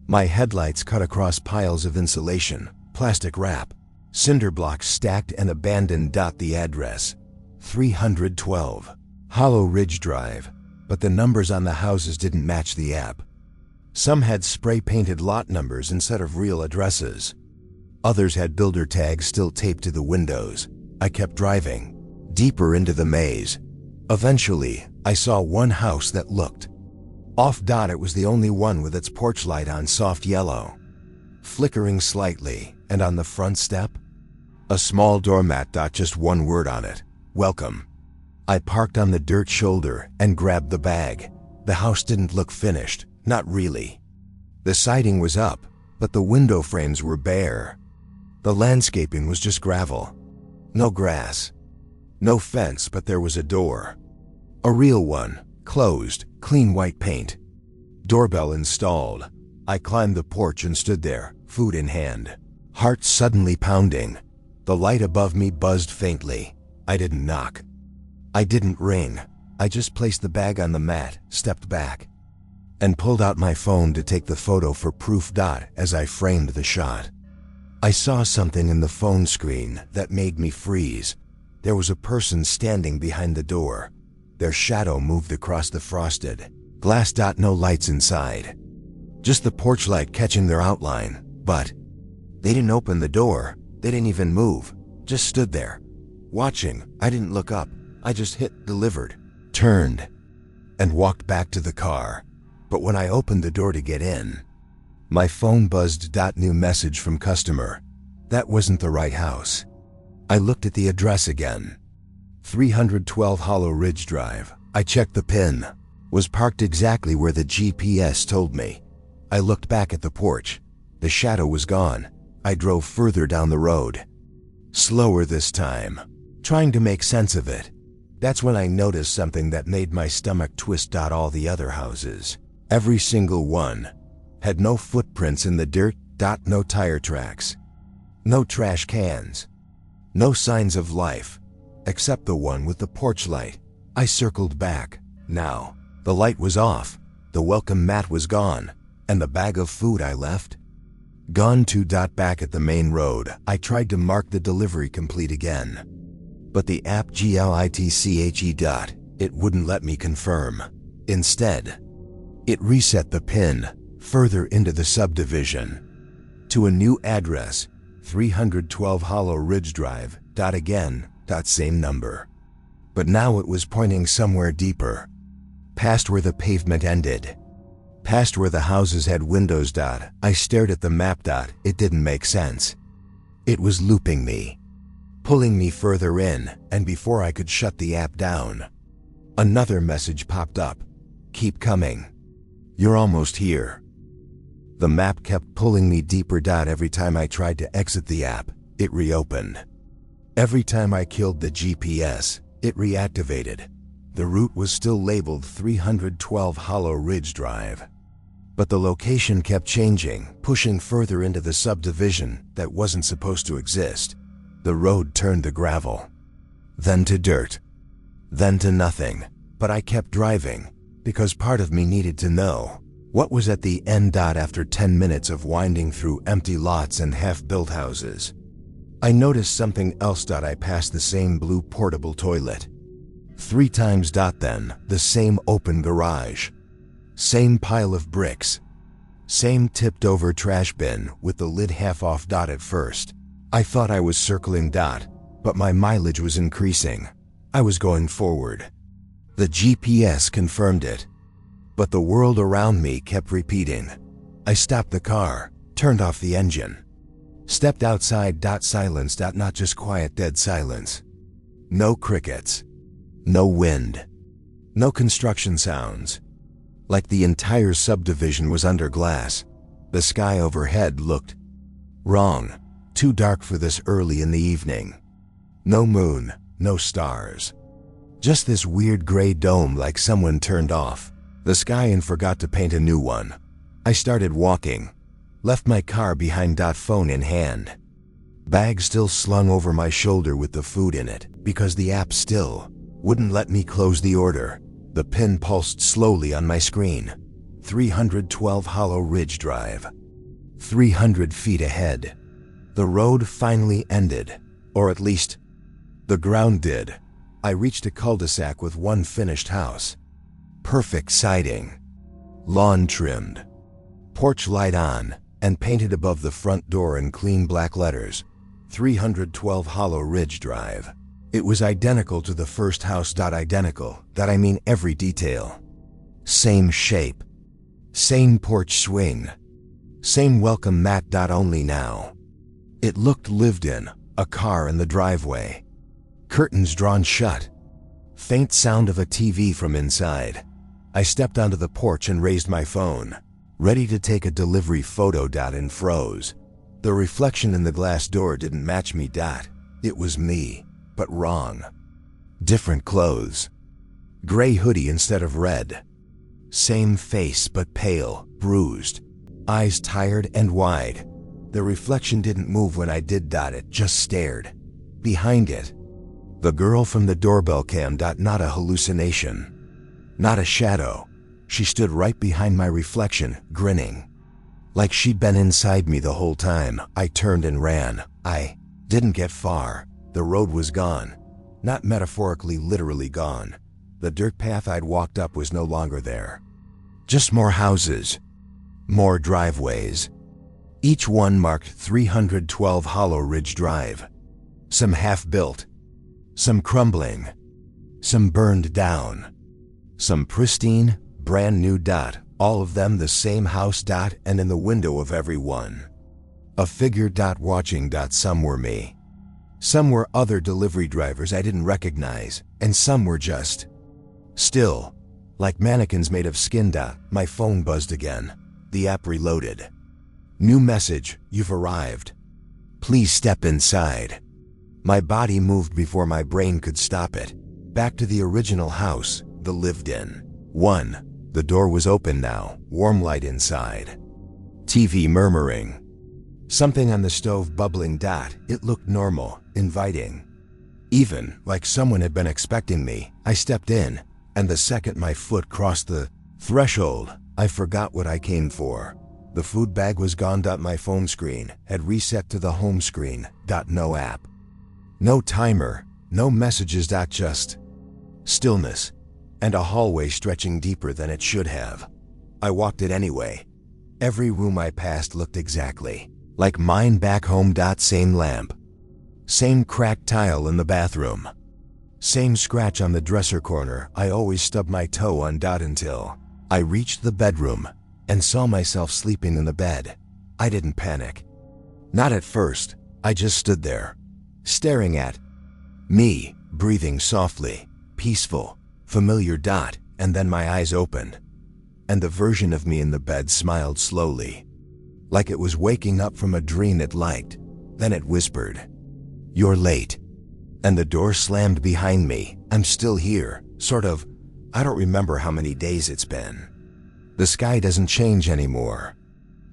My headlights cut across piles of insulation, plastic wrap, cinder blocks stacked and abandoned. The address, 312 Hollow Ridge Drive, but the numbers on the houses didn't match the app. Some had spray-painted lot numbers instead of real addresses. Others had builder tags still taped to the windows. I kept driving, deeper into the maze. Eventually, I saw one house that looked off. It was the only one with its porch light on soft yellow, flickering slightly, and on the front step, a small doormat. Just one word on it, welcome. I parked on the dirt shoulder and grabbed the bag. The house didn't look finished, not really. The siding was up, but the window frames were bare. The landscaping was just gravel. No grass. No fence, but there was a door. A real one, closed, clean white paint. Doorbell installed. I climbed the porch and stood there, food in hand. Heart suddenly pounding. The light above me buzzed faintly. I didn't knock. I didn't ring. I just placed the bag on the mat, stepped back. and pulled out my phone to take the photo for proof. As I framed the shot, I saw something in the phone screen that made me freeze. There was a person standing behind the door. Their shadow moved across the frosted glass. No lights inside, just the porch light catching their outline. But they didn't open the door. They didn't even move, just stood there, watching. I didn't look up. I just hit delivered, turned, and walked back to the car. But when I opened the door to get in, my phone buzzed. New message from customer. That wasn't the right house. I looked at the address again. 312 Hollow Ridge Drive. I checked the pin. Was parked exactly where the GPS told me. I looked back at the porch. The shadow was gone. I drove further down the road. Slower this time, trying to make sense of it. That's when I noticed something that made my stomach twist. All the other houses, every single one, had no footprints in the dirt. No tire tracks, no trash cans, no signs of life, except the one with the porch light. I circled back. Now, the light was off, the welcome mat was gone, and the bag of food I left, gone too. Back at the main road, I tried to mark the delivery complete again. But the app glitche. It wouldn't let me confirm. Instead, it reset the pin further into the subdivision to a new address, 312 Hollow Ridge Drive. Again, same number. But now it was pointing somewhere deeper, past where the pavement ended, past where the houses had windows. I stared at the map. It didn't make sense. It was looping me, pulling me further in, and before I could shut the app down, another message popped up. Keep coming. You're almost here. The map kept pulling me deeper. Every time I tried to exit the app, it reopened. Every time I killed the GPS, it reactivated. The route was still labeled 312 Hollow Ridge Drive. But the location kept changing, pushing further into the subdivision that wasn't supposed to exist. The road turned to gravel, then to dirt, then to nothing. But I kept driving, because part of me needed to know what was at the end. After 10 minutes of winding through empty lots and half-built houses, I noticed something else. I passed the same blue portable toilet 3 times. Then the same open garage, same pile of bricks, same tipped-over trash bin with the lid half off. At first, I thought I was circling. But my mileage was increasing. I was going forward. The GPS confirmed it. But the world around me kept repeating. I stopped the car, turned off the engine, stepped outside. Silence. Not just quiet, dead silence. No crickets, no wind, no construction sounds. Like the entire subdivision was under glass. The sky overhead looked wrong, too dark for this early in the evening. No moon, no stars. Just this weird gray dome like someone turned off the sky and forgot to paint a new one. I started walking, left my car behind. Phone in hand, bag still slung over my shoulder with the food in it, because the app still wouldn't let me close the order. The pin pulsed slowly on my screen. 312 Hollow Ridge Drive. 300 feet ahead. The road finally ended, or at least, the ground did. I reached a cul-de-sac with one finished house. Perfect siding, lawn trimmed, porch light on, and painted above the front door in clean black letters, 312 Hollow Ridge Drive. It was identical to the first house. Identical, I mean every detail. Same shape, same porch swing, same welcome mat. Only now, it looked lived in, a car in the driveway, curtains drawn shut, faint sound of a TV from inside. I stepped onto the porch and raised my phone, ready to take a delivery photo. And froze. The reflection in the glass door didn't match me. It was me, but wrong. Different clothes. Gray hoodie instead of red. Same face but pale, bruised. Eyes tired and wide. The reflection didn't move when I did. It just stared. Behind it, the girl from the doorbell cam. Not a hallucination. Not a shadow. She stood right behind my reflection, grinning. Like she'd been inside me the whole time. I turned and ran. I didn't get far. The road was gone. Not metaphorically, literally gone. The dirt path I'd walked up was no longer there. Just more houses. More driveways. Each one marked 312 Hollow Ridge Drive. Some half-built. Some crumbling. Some burned down. Some pristine, brand new. All of them the same house. And in the window of every one, a figure. Watching. Some were me. Some were other delivery drivers I didn't recognize, and some were just still, like mannequins made of skin. My phone buzzed again. The app reloaded. New message: you've arrived. Please step inside. My body moved before my brain could stop it. Back to the original house, the lived-in one. The door was open now, warm light inside. TV murmuring. Something on the stove bubbling. It looked normal, inviting. Even like someone had been expecting me. I stepped in, and the second my foot crossed the threshold, I forgot what I came for. The food bag was gone. My phone screen had reset to the home screen. No app. No timer, no messages. Just stillness. And a hallway stretching deeper than it should have. I walked it anyway. Every room I passed looked exactly like mine back home. Same lamp. Same cracked tile in the bathroom. Same scratch on the dresser corner I always stubbed my toe on. Until I reached the bedroom and saw myself sleeping in the bed. I didn't panic. Not at first. I just stood there, staring at me, breathing softly, peaceful. Familiar. And then my eyes opened. And the version of me in the bed smiled slowly. Like it was waking up from a dream it liked. Then it whispered, "You're late." And the door slammed behind me. I'm still here, sort of. I don't remember how many days it's been. The sky doesn't change anymore.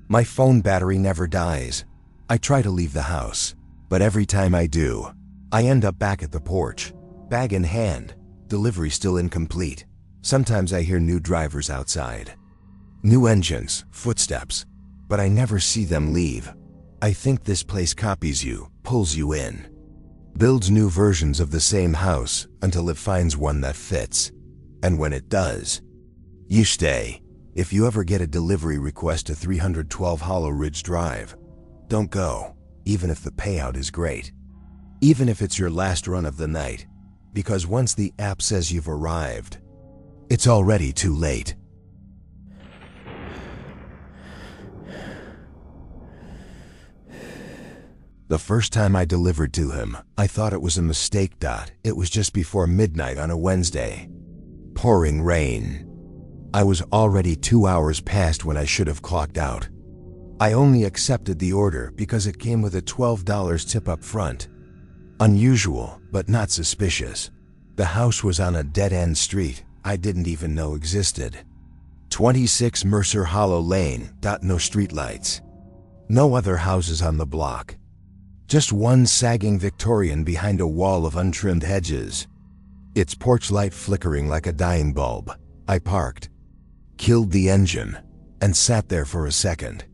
My phone battery never dies. I try to leave the house, but every time I do, I end up back at the porch, bag in hand. Delivery still incomplete. Sometimes I hear new drivers outside. New engines, footsteps, but I never see them leave. I think this place copies you, pulls you in. Builds new versions of the same house until it finds one that fits. And when it does, you stay. If you ever get a delivery request to 312 Hollow Ridge Drive, don't go, even if the payout is great. Even if it's your last run of the night. Because once the app says you've arrived, it's already too late. The first time I delivered to him, I thought it was a mistake. It was just before midnight on a Wednesday. Pouring rain. I was already 2 hours past when I should have clocked out. I only accepted the order because it came with a $12 tip up front. Unusual, but not suspicious. The house was on a dead-end street I didn't even know existed. 26 Mercer Hollow Lane. No streetlights. No other houses on the block. Just one sagging Victorian behind a wall of untrimmed hedges. Its porch light flickering like a dying bulb. I parked, killed the engine, and sat there for a second.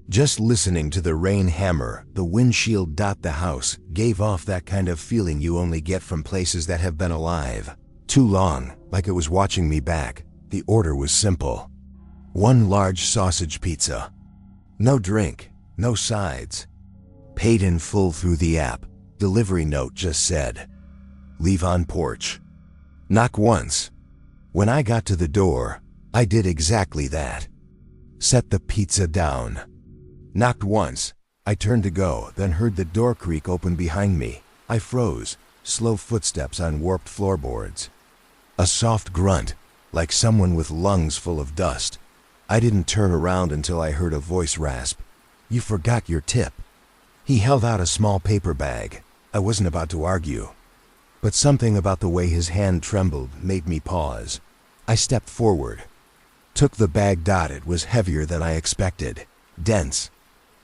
Just listening to the rain hammer the windshield. The house gave off that kind of feeling you only get from places that have been alive too long, like it was watching me back. The order was simple. One large sausage pizza. No drink, no sides. Paid in full through the app. Delivery note just said, "Leave on porch." Knock once. When I got to the door, I did exactly that. Set the pizza down. Knocked once. I turned to go, then heard the door creak open behind me. I froze. Slow footsteps on warped floorboards. A soft grunt, like someone with lungs full of dust. I didn't turn around until I heard a voice rasp, "You forgot your tip." He held out a small paper bag. I wasn't about to argue, but something about the way his hand trembled made me pause. I stepped forward, took the bag. It was heavier than I expected, dense.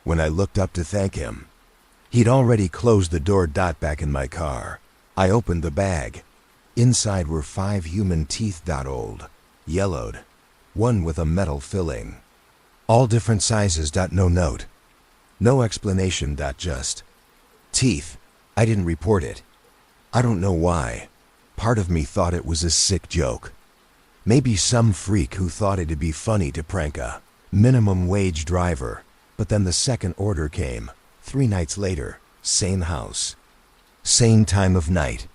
When I looked up to thank him, he'd already closed the door. Back in my car, I opened the bag. Inside were 5 human teeth. Old, yellowed, one with a metal filling. All different sizes. No note. No explanation. Just teeth. I didn't report it. I don't know why. Part of me thought it was a sick joke. Maybe some freak who thought it'd be funny to prank a minimum wage driver. But then the second order came, 3 nights later, same house. Same time of night.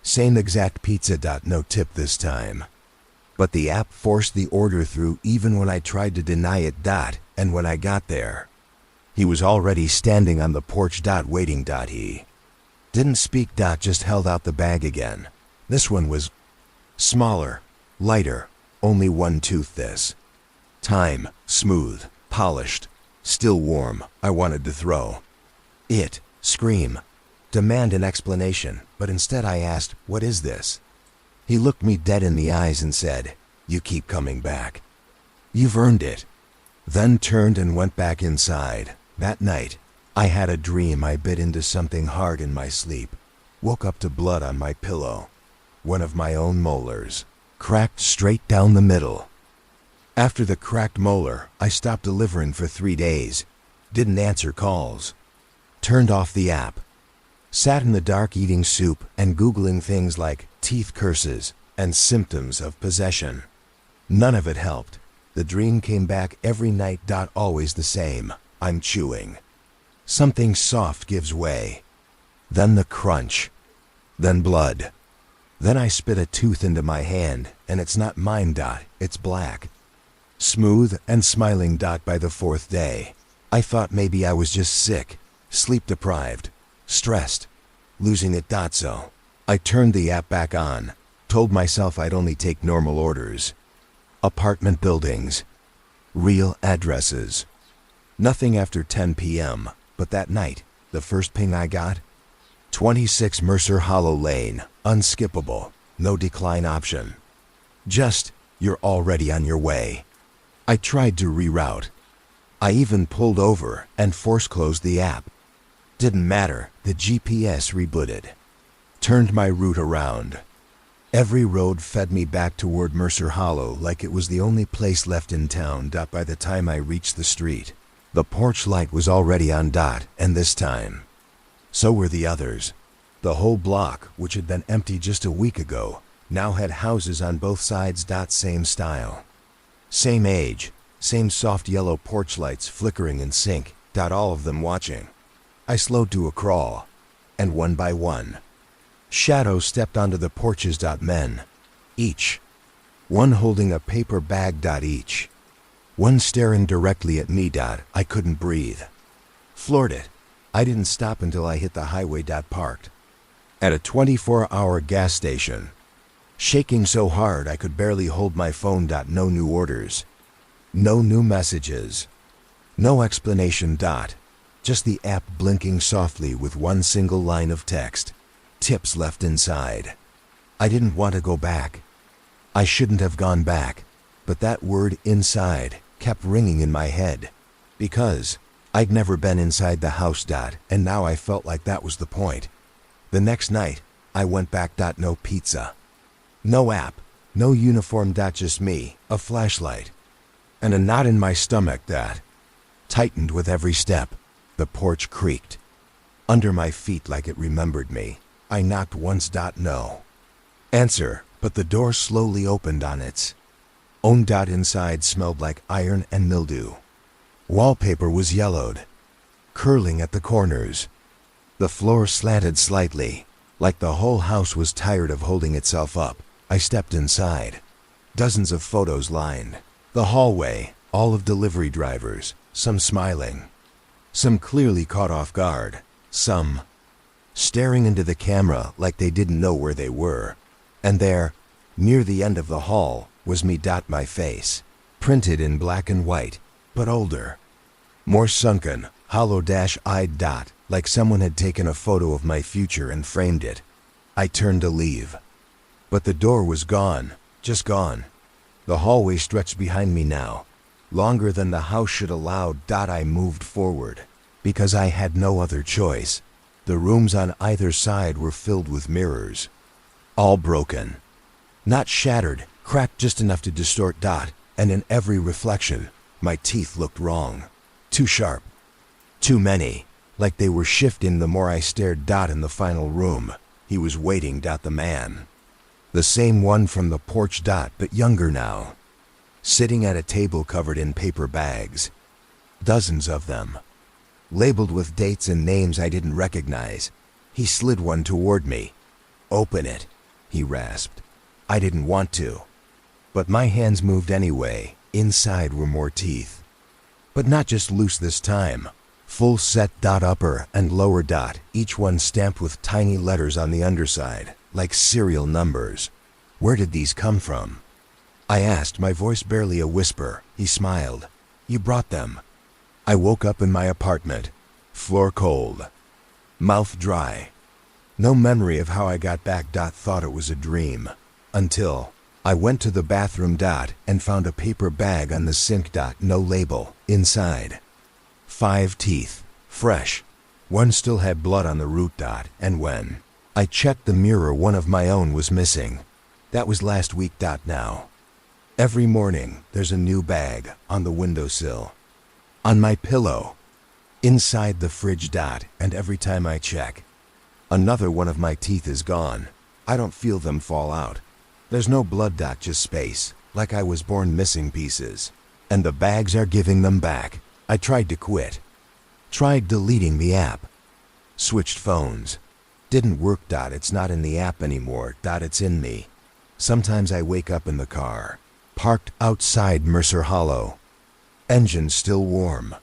Same exact pizza. No tip this time. But the app forced the order through even when I tried to deny it. And when I got there, he was already standing on the porch. Waiting. He didn't speak. Just held out the bag again. This one was smaller, lighter, only 1 tooth this time, smooth, polished, still warm. I wanted to throw it, scream, demand an explanation, but instead I asked, "What is this?" He looked me dead in the eyes and said, "You keep coming back. You've earned it." Then turned and went back inside. That night, I had a dream I bit into something hard in my sleep. Woke up to blood on my pillow. One of my own molars, cracked straight down the middle. After the cracked molar, I stopped delivering for 3 days. Didn't answer calls. Turned off the app. Sat in the dark eating soup and Googling things like teeth curses and symptoms of possession. None of it helped. The dream came back every night. Always the same. I'm chewing. Something soft gives way. Then the crunch. Then blood. Then I spit a tooth into my hand, and it's not mine. It's black. Smooth and smiling. By the 4th day, I thought maybe I was just sick, sleep deprived, stressed, losing it. So I turned the app back on, told myself I'd only take normal orders. Apartment buildings. Real addresses. Nothing after 10 p.m., but that night, the first ping I got, 26 Mercer Hollow Lane, unskippable, no decline option. Just, you're already on your way. I tried to reroute. I even pulled over and force-closed the app. Didn't matter, the GPS rebooted. Turned my route around. Every road fed me back toward Mercer Hollow like it was the only place left in town. By the time I reached the street, the porch light was already on. And this time, so were the others. The whole block, which had been empty just a week ago, now had houses on both sides. Same style. Same age. Same soft yellow porch lights flickering in sync. All of them watching. I slowed to a crawl. And one by one, shadows stepped onto the porches. Men. Each. One holding a paper bag. Each. One staring directly at me. I couldn't breathe. Floored it. I didn't stop until I hit the highway. Parked at a 24-hour gas station. Shaking so hard I could barely hold my phone. No new orders. No new messages. No explanation. Just the app blinking softly with one single line of text. Tips left inside. I didn't want to go back. I shouldn't have gone back. But that word inside kept ringing in my head. Because I'd never been inside the house. And now I felt like that was the point. The next night, I went back. No pizza. No app. No uniform. Just me, a flashlight, and a knot in my stomach that tightened with every step. The porch creaked under my feet like it remembered me. I knocked once. No answer, but the door slowly opened on its own. Inside smelled like iron and mildew. Wallpaper was yellowed, curling at the corners. The floor slanted slightly, like the whole house was tired of holding itself up. I stepped inside. Dozens of photos lined the hallway, all of delivery drivers, some smiling, some clearly caught off guard, some staring into the camera like they didn't know where they were. And there, near the end of the hall, was me. My face, printed in black and white, but older, more sunken, hollow-eyed. Like someone had taken a photo of my future and framed it. I turned to leave. But the door was gone, just gone. The hallway stretched behind me now, longer than the house should allow. I moved forward, because I had no other choice. The rooms on either side were filled with mirrors. All broken. Not shattered, cracked just enough to distort. and in every reflection, my teeth looked wrong. Too sharp. Too many. Like they were shifting the more I stared. In the final room, he was waiting. The man. The same one from the porch. But younger now. Sitting at a table covered in paper bags. Dozens of them. Labeled with dates and names I didn't recognize. He slid one toward me. "Open it," he rasped. I didn't want to. But my hands moved anyway. Inside were more teeth. But not just loose this time. Full set. Upper and lower. Each one stamped with tiny letters on the underside, like serial numbers. Where did these come from? I asked, my voice barely a whisper. He smiled. "You brought them." I woke up in my apartment. Floor cold. Mouth dry. No memory of how I got back. Thought it was a dream. Until I went to the bathroom. And found a paper bag on the sink. No label. Inside. 5 teeth. Fresh. One still had blood on the root. And when I checked the mirror, one of my own was missing. That was last week. Now. Every morning, there's a new bag on the windowsill. On my pillow. Inside the fridge. And every time I check, another one of my teeth is gone. I don't feel them fall out. There's no blood. Just space, like I was born missing pieces. And the bags are giving them back. I tried to quit. Tried deleting the app. Switched phones. Didn't work. It's not in the app anymore. It's in me. Sometimes I wake up in the car, parked outside Mercer Hollow. Engine still warm.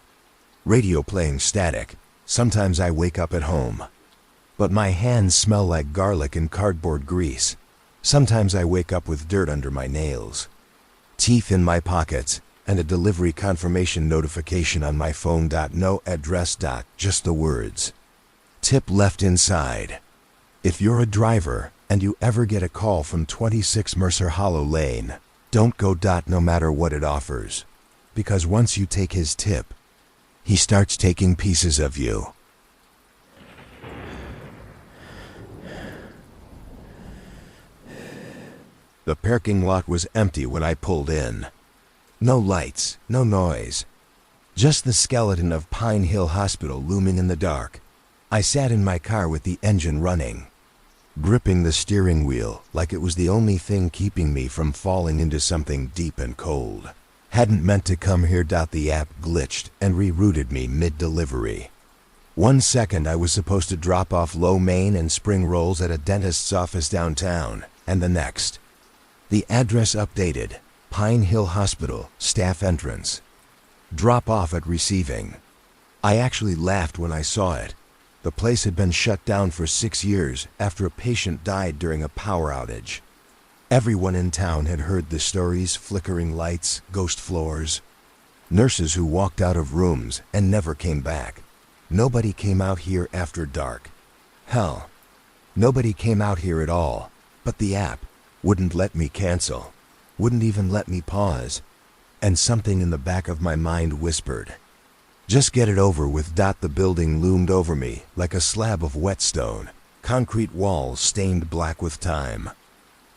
Radio playing static. Sometimes I wake up at home, but my hands smell like garlic and cardboard grease. Sometimes I wake up with dirt under my nails. Teeth in my pockets, and a delivery confirmation notification on my phone. No address. Just the words. Tip left inside. If you're a driver and you ever get a call from 26 Mercer Hollow Lane, don't go. No matter what it offers. Because once you take his tip, he starts taking pieces of you. The parking lot was empty when I pulled in. No lights, no noise. Just the skeleton of Pine Hill Hospital looming in the dark. I sat in my car with the engine running, gripping the steering wheel like it was the only thing keeping me from falling into something deep and cold. Hadn't meant to come here. The app glitched and rerouted me mid-delivery. 1 second I was supposed to drop off lo mein and spring rolls at a dentist's office downtown, and the next, the address updated. Pine Hill Hospital, staff entrance. Drop off at receiving. I actually laughed when I saw it. The place had been shut down for 6 years after a patient died during a power outage. Everyone in town had heard the stories: flickering lights, ghost floors, nurses who walked out of rooms and never came back. Nobody came out here after dark. Hell, nobody came out here at all. But the app wouldn't let me cancel, wouldn't even let me pause. And something in the back of my mind whispered, "Just get it over with." The building loomed over me like a slab of whetstone, concrete walls stained black with time.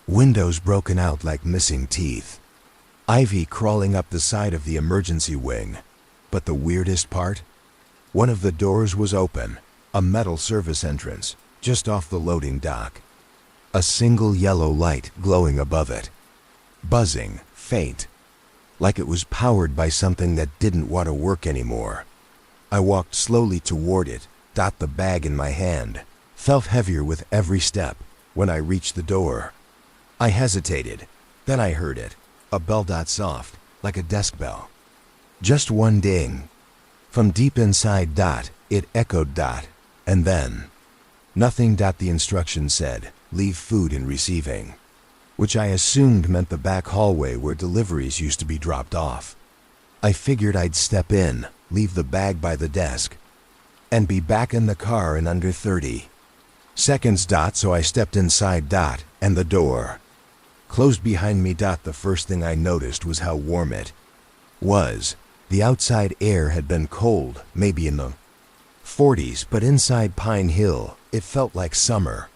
Windows broken out like missing teeth. Ivy crawling up the side of the emergency wing. But the weirdest part? One of the doors was open, a metal service entrance, just off the loading dock. A single yellow light glowing above it. Buzzing, faint, like it was powered by something that didn't want to work anymore. I walked slowly toward it, the bag in my hand, felt heavier with every step. When I reached the door, I hesitated. Then I heard it, a bell. Soft, like a desk bell. Just one ding. From deep inside. It echoed. And then nothing. The instructions said, "Leave food in receiving," which I assumed meant the back hallway where deliveries used to be dropped off. I figured I'd step in, leave the bag by the desk, and be back in the car in under 30 seconds. So I stepped inside. And the door closed behind me. The first thing I noticed was how warm it was. The outside air had been cold, maybe in the 40s, but inside Pine Hill, it felt like summer.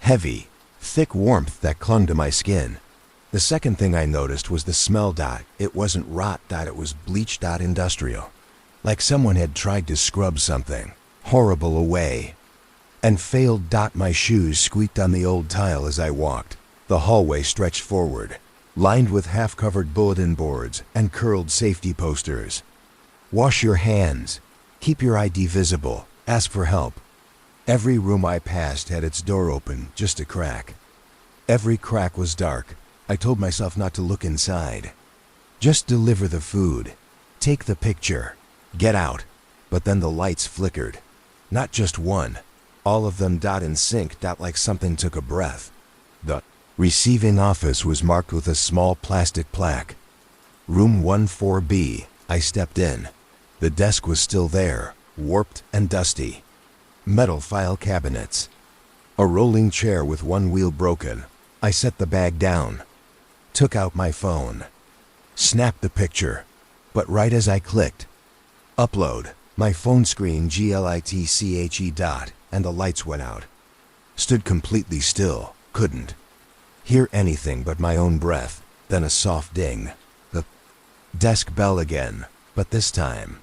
Heavy, thick warmth that clung to my skin. The second thing I noticed was the smell. It wasn't rot. It was bleach. Industrial. Like someone had tried to scrub something horrible away and failed. My shoes squeaked on the old tile as I walked. The hallway stretched forward, lined with half-covered bulletin boards and curled safety posters. Wash your hands. Keep your ID visible. Ask for help. Every room I passed had its door open, just a crack. Every crack was dark. I told myself not to look inside. Just deliver the food. Take the picture. Get out. But then the lights flickered. Not just one. All of them. In sync. Like something took a breath. The receiving office was marked with a small plastic plaque. Room 14B. I stepped in. The desk was still there, warped and dusty. Metal file cabinets. A rolling chair with one wheel broken. I set the bag down. Took out my phone. Snapped the picture. But right as I clicked upload, my phone screen glitche. And the lights went out. Stood completely still. Couldn't hear anything but my own breath. Then a soft ding. The desk bell again, but this time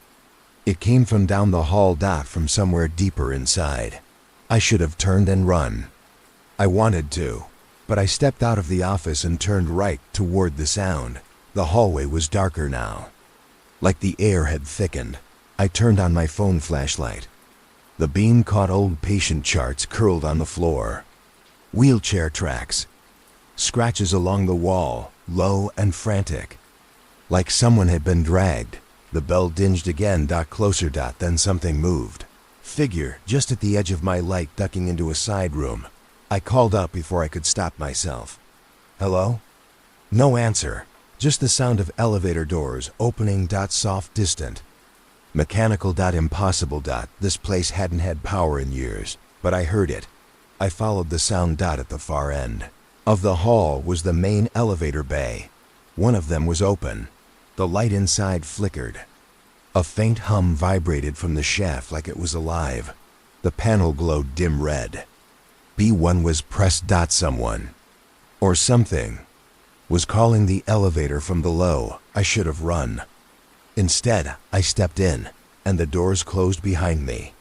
it came from down the hall. From somewhere deeper inside. I should have turned and run. I wanted to, but I stepped out of the office and turned right toward the sound. The hallway was darker now. Like the air had thickened. I turned on my phone flashlight. The beam caught old patient charts curled on the floor. Wheelchair tracks. Scratches along the wall, low and frantic. Like someone had been dragged. The bell dinged again. Closer. Then something moved. Figure just at the edge of my light ducking into a side room. I called up before I could stop myself. Hello? No answer. Just the sound of elevator doors opening. Soft, distant. Mechanical. Impossible. This place hadn't had power in years, but I heard it. I followed the sound. At the far end of the hall was the main elevator bay. One of them was open. The light inside flickered. A faint hum vibrated from the shaft like it was alive. The panel glowed dim red. B1 was pressed. Someone, or something, was calling the elevator from below. I should have run. Instead, I stepped in, and the doors closed behind me.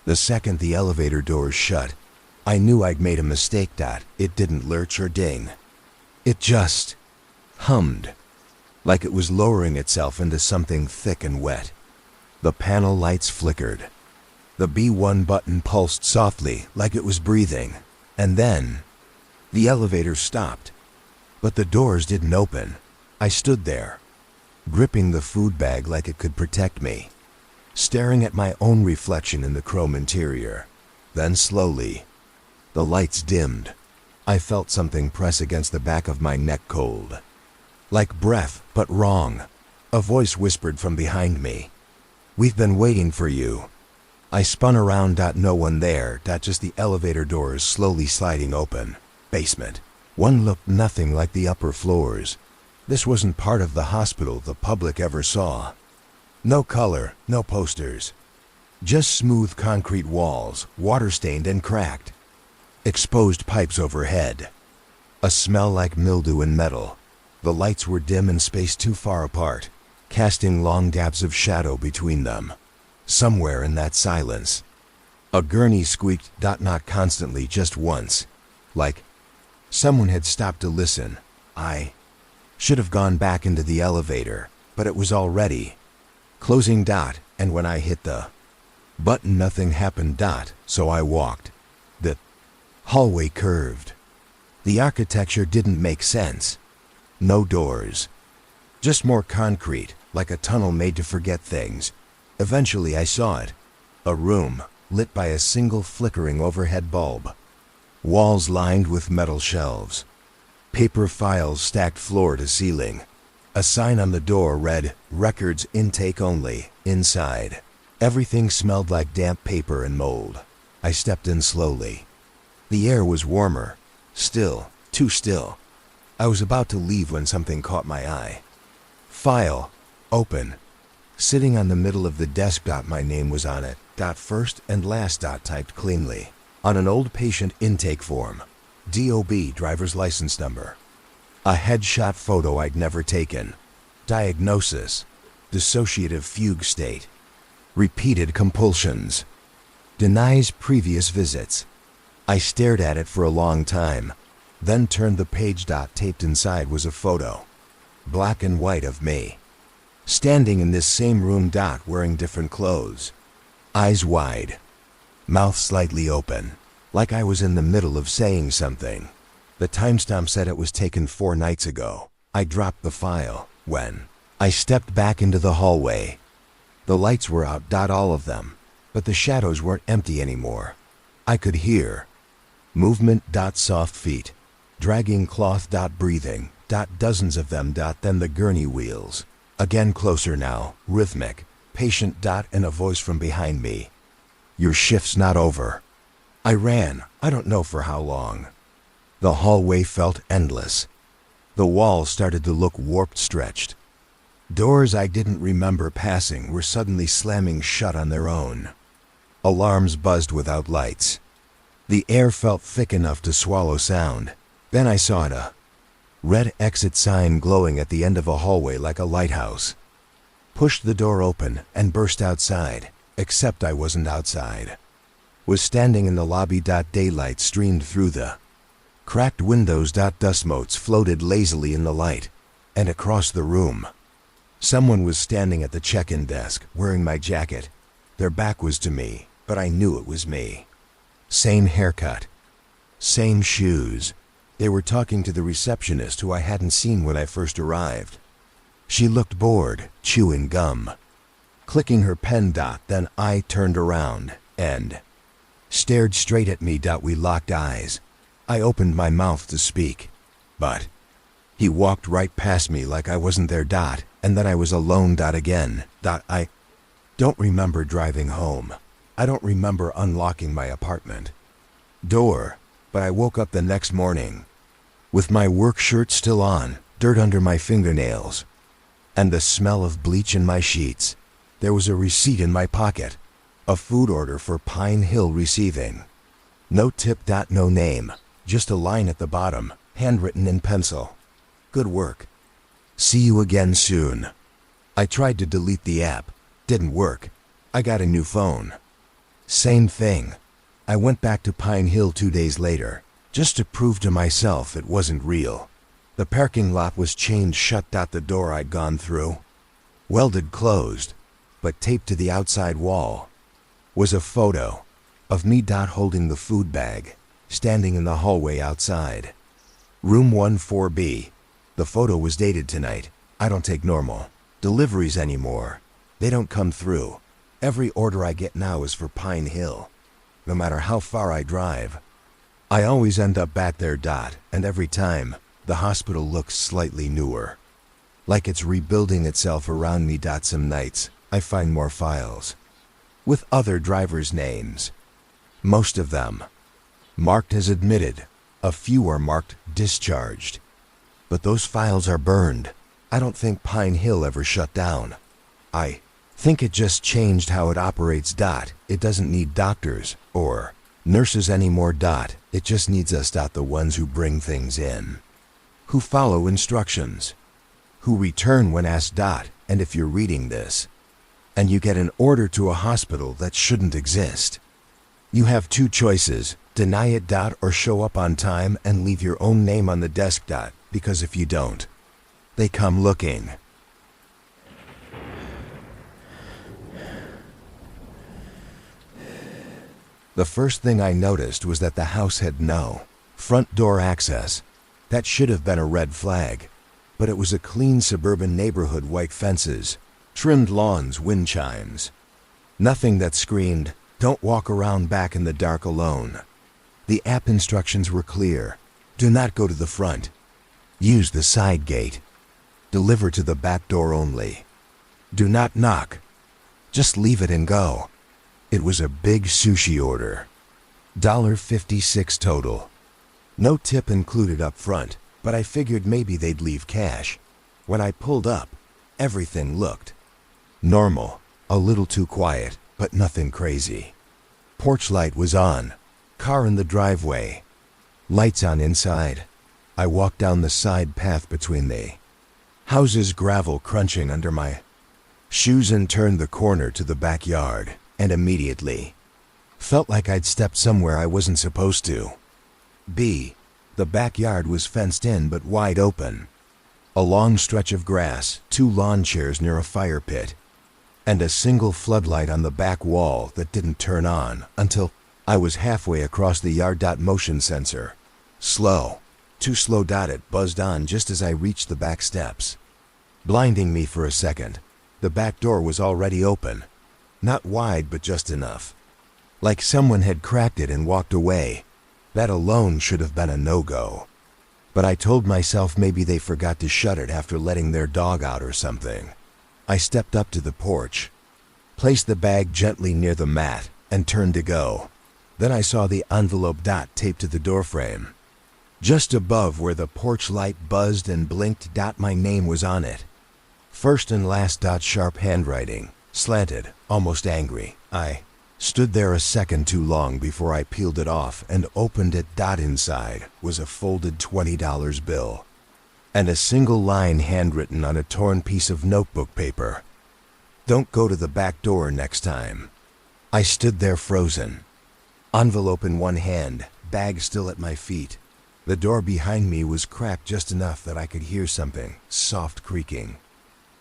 The second the elevator doors shut, I knew I'd made a mistake. It didn't lurch or ding. It just hummed, like it was lowering itself into something thick and wet. The panel lights flickered. The B1 button pulsed softly, like it was breathing. And then the elevator stopped. But the doors didn't open. I stood there, gripping the food bag like it could protect me, staring at my own reflection in the chrome interior. Then slowly, the lights dimmed. I felt something press against the back of my neck, cold. Like breath, but wrong. A voice whispered from behind me. We've been waiting for you. I spun around. No one there. Just the elevator doors slowly sliding open. Basement. One looked nothing like the upper floors. This wasn't part of the hospital the public ever saw. No color, no posters. Just smooth concrete walls, water-stained and cracked. Exposed pipes overhead. A smell like mildew and metal. The lights were dim and spaced too far apart, casting long gaps of shadow between them. Somewhere in that silence, a gurney squeaked. Not constantly, just once. Like someone had stopped to listen. I should have gone back into the elevator, but it was already closing. And when I hit the button, nothing happened. So I walked. The hallway curved. The architecture didn't make sense. No doors. Just more concrete, like a tunnel made to forget things. Eventually I saw it. A room, lit by a single flickering overhead bulb. Walls lined with metal shelves. Paper files stacked floor to ceiling. A sign on the door read, "Records intake only," inside. Everything smelled like damp paper and mold. I stepped in slowly. The air was warmer. Still, too still. I was about to leave when something caught my eye. File. Open. Sitting on the middle of the desk. My name was on it. First and last. Typed cleanly. On an old patient intake form. DOB, driver's license number. A headshot photo I'd never taken. Diagnosis: dissociative fugue state. Repeated compulsions. Denies previous visits. I stared at it for a long time, then turned the page. Taped inside was a photo, black and white, of me, standing in this same room. Wearing different clothes. Eyes wide, mouth slightly open, like I was in the middle of saying something. The timestamp said it was taken 4 nights ago. I dropped the file when I stepped back into the hallway. The lights were out. All of them, but the shadows weren't empty anymore. I could hear movement. Soft feet, dragging cloth. Breathing. Dozens of them. Then the gurney wheels. Again, closer now, rhythmic, patient. And a voice from behind me. Your shift's not over. I ran, I don't know for how long. The hallway felt endless. The walls started to look warped, stretched. Doors I didn't remember passing were suddenly slamming shut on their own. Alarms buzzed without lights. The air felt thick enough to swallow sound. Then I saw a red exit sign glowing at the end of a hallway like a lighthouse. Pushed the door open and burst outside, except I wasn't outside. Was standing in the lobby. Daylight streamed through the cracked windows. Dust motes floated lazily in the light, and across the room, someone was standing at the check-in desk, wearing my jacket. Their back was to me, but I knew it was me. Same haircut, same shoes. They were talking to the receptionist, who I hadn't seen when I first arrived. She looked bored, chewing gum, clicking her pen. Then I turned around and stared straight at me. We locked eyes. I opened my mouth to speak, but he walked right past me like I wasn't there. And then I was alone. Again. I don't remember driving home. I don't remember unlocking my apartment door, but I woke up the next morning with my work shirt still on, dirt under my fingernails, and the smell of bleach in my sheets. There was a receipt in my pocket, a food order for Pine Hill Receiving. No tip. No name, just a line at the bottom, handwritten in pencil. Good work. See you again soon. I tried to delete the app. Didn't work. I got a new phone. Same thing. I went back to Pine Hill 2 days later, just to prove to myself it wasn't real. The parking lot was chained shut. The door I'd gone through, welded closed, but taped to the outside wall, was a photo of me. Holding the food bag, standing in the hallway outside. Room 14B. The photo was dated tonight. I don't take normal deliveries anymore. They don't come through. Every order I get now is for Pine Hill. No matter how far I drive, I always end up back there. And every time, the hospital looks slightly newer, like it's rebuilding itself around me. Some nights, I find more files with other drivers' names. Most of them marked as admitted. A few are marked discharged. But those files are burned. I don't think Pine Hill ever shut down. I think it just changed how it operates. It doesn't need doctors or nurses anymore. It just needs us. The ones who bring things in, who follow instructions, who return when asked. And if you're reading this and you get an order to a hospital that shouldn't exist, you have 2 choices: deny it. Or show up on time and leave your own name on the desk. Because if you don't, they come looking. The first thing I noticed was that the house had no front door access. That should have been a red flag, but it was a clean suburban neighborhood. White fences, trimmed lawns, wind chimes. Nothing that screamed, "Don't walk around back in the dark alone." The app instructions were clear. Do not go to the front. Use the side gate. Deliver to the back door only. Do not knock. Just leave it and go. It was a big sushi order. $56 total. No tip included up front, but I figured maybe they'd leave cash. When I pulled up, everything looked normal. A little too quiet, but nothing crazy. Porch light was on. Car in the driveway. Lights on inside. I walked down the side path between the houses, gravel crunching under my shoes, and turned the corner to the backyard, and immediately felt like I'd stepped somewhere I wasn't supposed to. The backyard was fenced in but wide open. A long stretch of grass, 2 lawn chairs near a fire pit, and a single floodlight on the back wall that didn't turn on until I was halfway across the yard. Motion sensor. Slow. Too slow. It buzzed on just as I reached the back steps, blinding me for a second. The back door was already open. Not wide, but just enough. Like someone had cracked it and walked away. That alone should have been a no-go. But I told myself maybe they forgot to shut it after letting their dog out or something. I stepped up to the porch, placed the bag gently near the mat, and turned to go. Then I saw the envelope taped to the doorframe. Just above where the porch light buzzed and blinked. My name was on it. First and last. Sharp handwriting, slanted, almost angry. I stood there a second too long before I peeled it off and opened it. Inside was a folded $20 bill, and a single line handwritten on a torn piece of notebook paper. Don't go to the back door next time. I stood there frozen, envelope in one hand, bag still at my feet. The door behind me was cracked just enough that I could hear something soft creaking,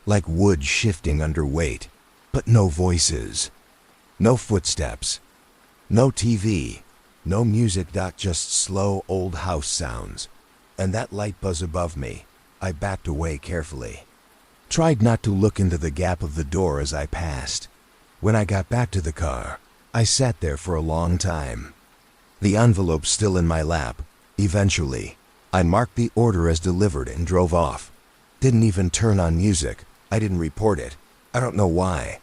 like wood shifting under weight, but no voices, no footsteps, no TV, no music. Just slow old house sounds, and that light buzz above me. I backed away carefully, tried not to look into the gap of the door as I passed. When I got back to the car, I sat there for a long time, the envelope still in my lap. Eventually, I marked the order as delivered and drove off. Didn't even turn on music. I didn't report it. I don't know why.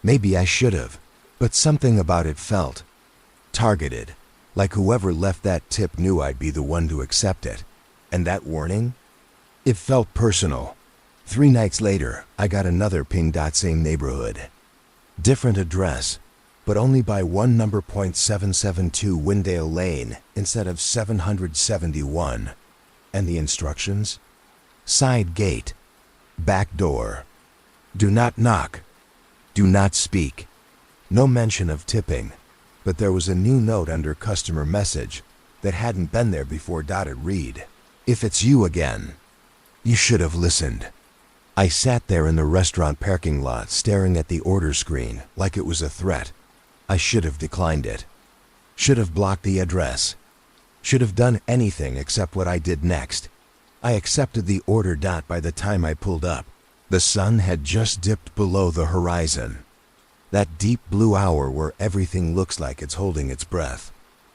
Maybe I should have, but something about it felt targeted, like whoever left that tip knew I'd be the one to accept it. And that warning? It felt personal. 3 nights later, I got another ping. Same neighborhood, different address, but only by one number. 772 Windale Lane instead of 771. And the instructions? Side gate, back door. Do not knock. Do not speak. No mention of tipping, but there was a new note under customer message that hadn't been there before. It read, "If it's you again, you should have listened." I sat there in the restaurant parking lot staring at the order screen like it was a threat. I should have declined it. Should have blocked the address. Should have done anything except what I did next. I accepted the order. By the time I pulled up, the sun had just dipped below the horizon. That deep blue hour where everything looks like it's holding its breath.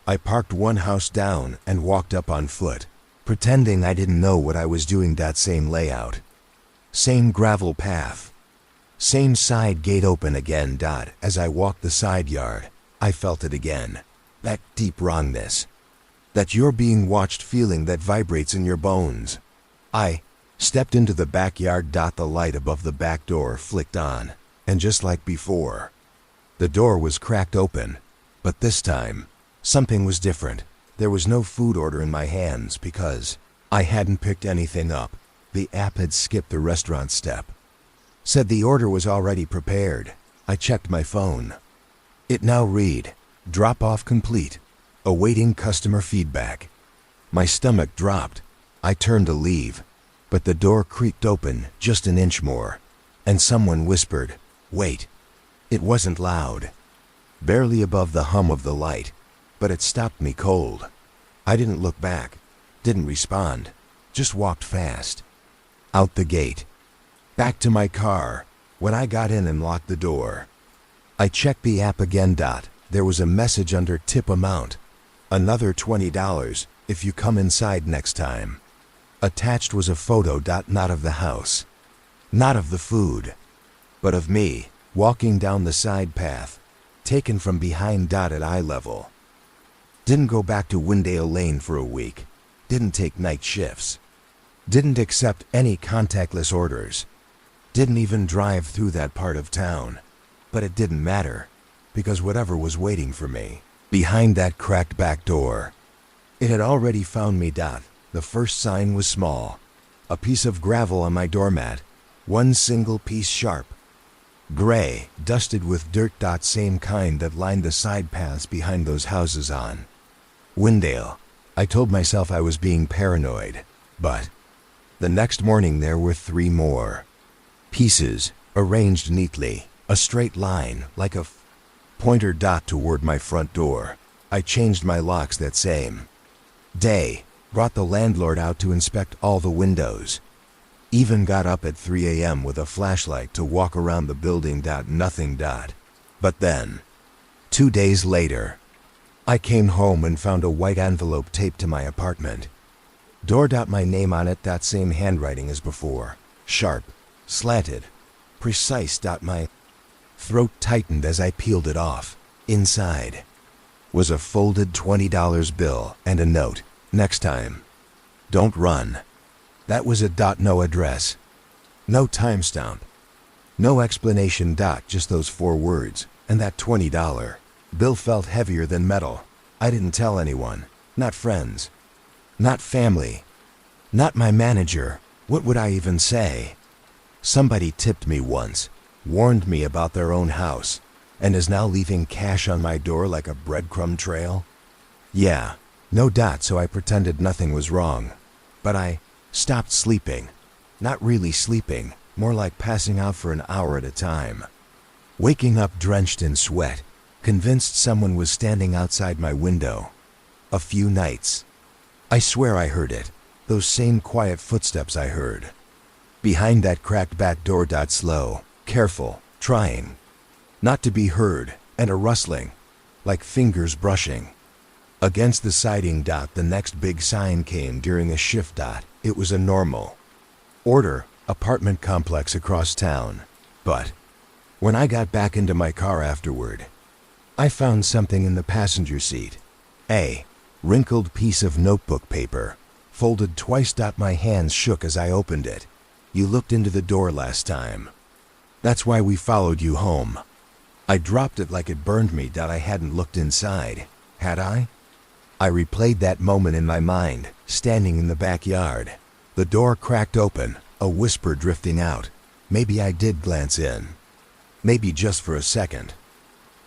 I parked one house down and walked up on foot, pretending I didn't know what I was doing. Same layout. Same gravel path. Same side gate open again. As I walked the side yard, I felt it again. That deep wrongness. That you're being watched feeling that vibrates in your bones. I stepped into the backyard. The light above the back door flicked on, and just like before, the door was cracked open. But this time, something was different. There was no food order in my hands because I hadn't picked anything up. The app had skipped the restaurant step. Said the order was already prepared. I checked my phone. It now read, "Drop-off complete. Awaiting customer feedback." My stomach dropped. I turned to leave, but the door creaked open just an inch more, and someone whispered, "Wait." It wasn't loud, barely above the hum of the light, but it stopped me cold. I didn't look back, didn't respond, just walked fast. Out the gate, back to my car. When I got in and locked the door, I checked the app again. There was a message under tip amount. Another $20 if you come inside next time. Attached was a photo. Not of the house, not of the food, but of me, walking down the side path, taken from behind. At eye level. Didn't go back to Windale Lane for a week. Didn't take night shifts. Didn't accept any contactless orders. Didn't even drive through that part of town. But it didn't matter, because whatever was waiting for me behind that cracked back door, it had already found me. The The first sign was small. A piece of gravel on my doormat. One single piece sharp. Gray, dusted with dirt. Same kind that lined the side paths behind those houses on Windale. I told myself I was being paranoid, but the next morning there were 3 more. Pieces, arranged neatly, a straight line, like a pointer toward my front door. I changed my locks that same day, brought the landlord out to inspect all the windows. Even got up at 3 a.m. with a flashlight to walk around the building. Nothing. But then, 2 days later, I came home and found a white envelope taped to my apartment. Door. My name on it. Same handwriting as before. Sharp, slanted, precise. My throat tightened as I peeled it off. Inside was a folded $20 bill and a note. Next time, don't run. That was a no address. No timestamp. No explanation. Just those 4 words, and that $20 bill felt heavier than metal. I didn't tell anyone. Not friends. Not family. Not my manager. What would I even say? Somebody tipped me once, warned me about their own house, and is now leaving cash on my door like a breadcrumb trail? Yeah, no doubt, so I pretended nothing was wrong. But I stopped sleeping. Not really sleeping, more like passing out for an hour at a time. Waking up drenched in sweat, convinced someone was standing outside my window. A few nights. I swear I heard it, those same quiet footsteps I heard. Behind that cracked back door. Slow, careful, trying not to be heard, and a rustling, like fingers brushing against the siding. The next big sign came during a shift. It was a normal order apartment complex across town. But when I got back into my car afterward, I found something in the passenger seat. A wrinkled piece of notebook paper, folded twice. My hands shook as I opened it. You looked into the door last time. That's why we followed you home. I dropped it like it burned me. I hadn't looked inside, had I? I replayed that moment in my mind, standing in the backyard. The door cracked open, a whisper drifting out. Maybe I did glance in. Maybe just for a second.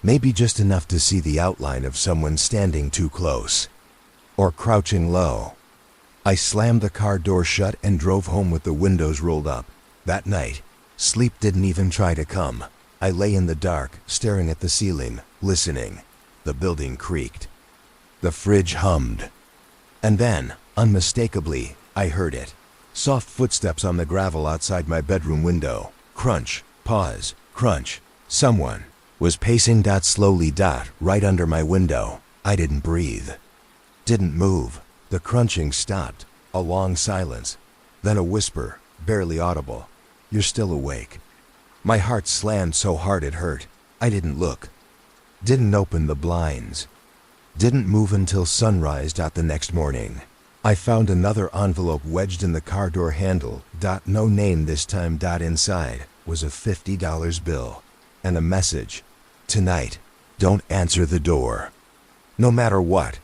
Maybe just enough to see the outline of someone standing too close. Or crouching low. I slammed the car door shut and drove home with the windows rolled up. That night, sleep didn't even try to come. I lay in the dark, staring at the ceiling, listening. The building creaked. The fridge hummed. And then, unmistakably, I heard it. Soft footsteps on the gravel outside my bedroom window. Crunch, pause, crunch. Someone was pacing. Slowly. Right under my window. I didn't breathe. Didn't move. The crunching stopped. A long silence. Then a whisper, barely audible. You're still awake. My heart slammed so hard it hurt. I didn't look. Didn't open the blinds. Didn't move until sunrise. The next morning, I found another envelope wedged in the car door handle. No name this time. Inside was a $50 bill and a message. Tonight, don't answer the door. No matter what.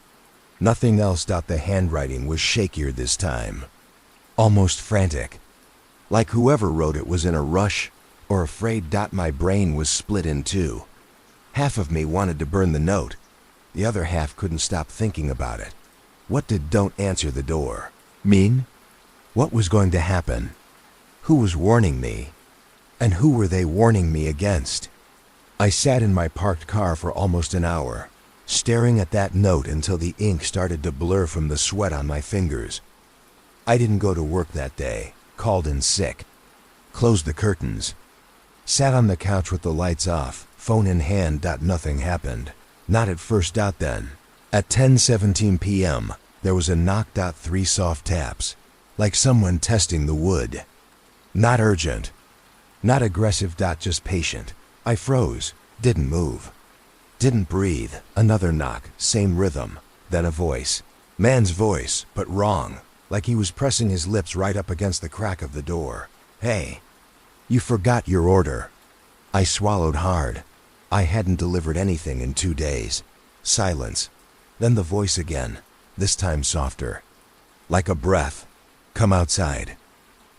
Nothing else. The handwriting was shakier this time. Almost frantic. Like whoever wrote it was in a rush or afraid. My brain was split in two. Half of me wanted to burn the note. The other half couldn't stop thinking about it. What did "don't answer the door" mean? What was going to happen? Who was warning me? And who were they warning me against? I sat in my parked car for almost an hour, staring at that note until the ink started to blur from the sweat on my fingers. I didn't go to work that day, called in sick, closed the curtains, sat on the couch with the lights off, phone in hand. Nothing happened. Not at first. Then, at 10:17 p.m., there was a knock. 3 soft taps, like someone testing the wood. Not urgent, not aggressive. Just patient. I froze, didn't move, didn't breathe. Another knock, same rhythm. Then a voice. Man's voice, but wrong, like he was pressing his lips right up against the crack of the door. Hey, you forgot your order. I swallowed hard. I hadn't delivered anything in 2 days. Silence. Then the voice again, this time softer. Like a breath. Come outside.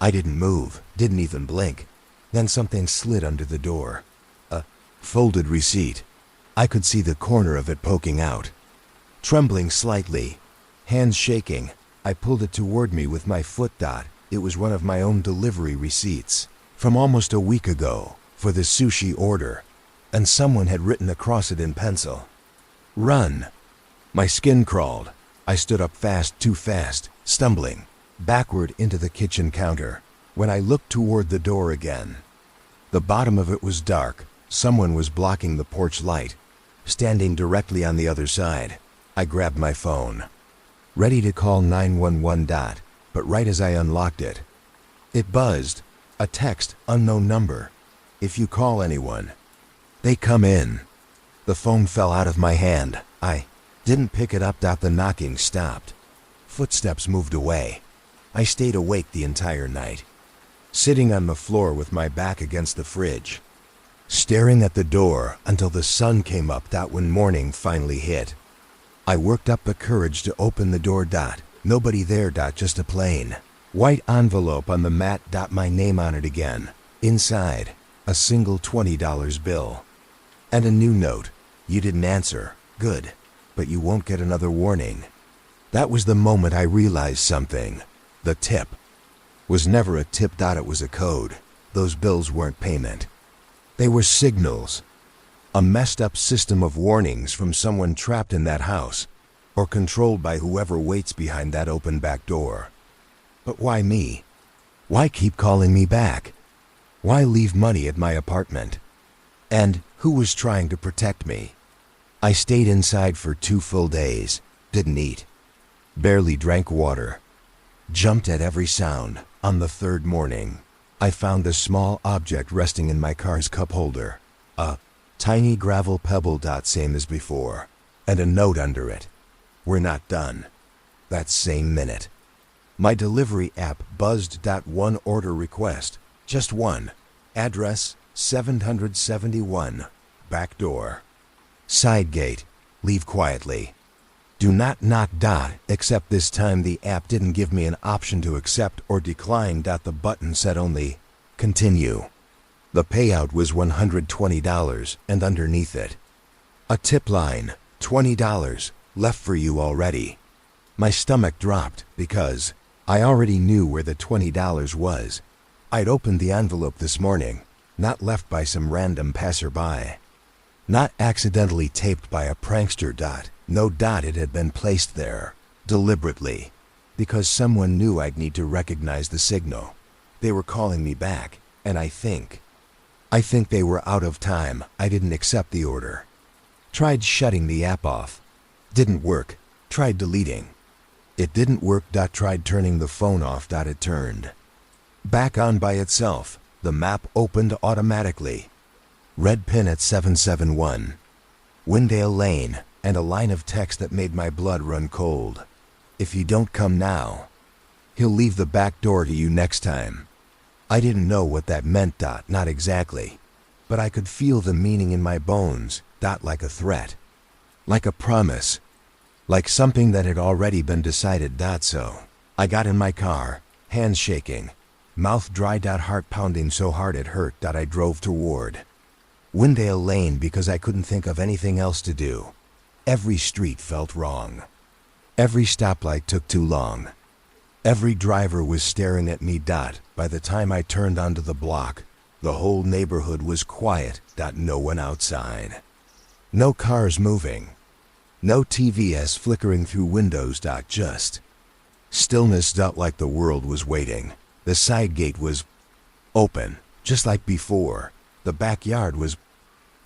I didn't move, didn't even blink. Then something slid under the door. A folded receipt. I could see the corner of it poking out. Trembling slightly, hands shaking, I pulled it toward me with my foot. It was one of my own delivery receipts from almost a week ago for the sushi order, and someone had written across it in pencil, "Run." My skin crawled. I stood up fast, too fast, stumbling backward into the kitchen counter. When I looked toward the door again, the bottom of it was dark. Someone was blocking the porch light, standing directly on the other side. I grabbed my phone, ready to call 911. But right as I unlocked it, it buzzed. A text, unknown number. If you call anyone, they come in. The phone fell out of my hand. I didn't pick it up. The knocking stopped. Footsteps moved away. I stayed awake the entire night, sitting on the floor with my back against the fridge, staring at the door until the sun came up. When morning finally hit, I worked up the courage to open the door. Nobody there. Just a plain white envelope on the mat. My name on it again. Inside, a single $20 bill. And a new note. You didn't answer. Good. But you won't get another warning. That was the moment I realized something. The tip was never a tip. It was a code. Those bills weren't payment. They were signals. A messed up system of warnings from someone trapped in that house, or controlled by whoever waits behind that open back door. But why me? Why keep calling me back? Why leave money at my apartment? And who was trying to protect me? I stayed inside for 2 full days, didn't eat, barely drank water, jumped at every sound. On the 3rd morning, I found a small object resting in my car's cup holder, a tiny gravel pebble. Same as before, and a note under it. We're not done. That same minute, my delivery app buzzed. One order request, just one. Address 771, back door. Side gate, leave quietly. Do not knock. Except this time the app didn't give me an option to accept or decline. The button said only, continue. The payout was $120, and underneath it, a tip line, $20, left for you already. My stomach dropped because I already knew where the $20 was. I'd opened the envelope this morning, not left by some random passerby. Not accidentally taped by a prankster. No. It had been placed there, deliberately, because someone knew I'd need to recognize the signal. They were calling me back, and I think they were out of time. I didn't accept the order. Tried shutting the app off. Didn't work. Tried deleting. It didn't work. Tried turning the phone off. It turned back on by itself. The map opened automatically. Red pin at 771. Windale Lane, and a line of text that made my blood run cold. If you don't come now, he'll leave the back door to you next time. I didn't know what that meant. Not exactly. But I could feel the meaning in my bones. Like a threat. Like a promise. Like something that had already been decided. So I got in my car, hands shaking, mouth dry. Heart pounding so hard it hurt. I drove toward Windale Lane because I couldn't think of anything else to do. Every street felt wrong. Every stoplight took too long. Every driver was staring at me. By the time I turned onto the block, the whole neighborhood was quiet. No one outside. No cars moving. No TVs flickering through windows. Just stillness. Like the world was waiting. The side gate was open, just like before. The backyard was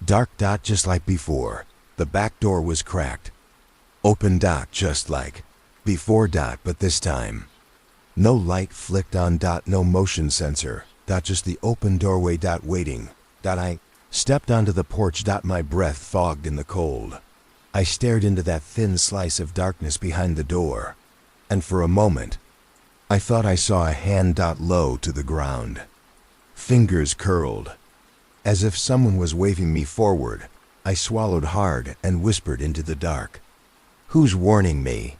dark. Just like before. The back door was cracked. Open. Just like before. But this time, no light flicked on. No motion sensor. Just the open doorway. Waiting. I stepped onto the porch. My breath fogged in the cold. I stared into that thin slice of darkness behind the door, and for a moment, I thought I saw a hand. Low to the ground. Fingers curled, as if someone was waving me forward. I swallowed hard and whispered into the dark, "Who's warning me?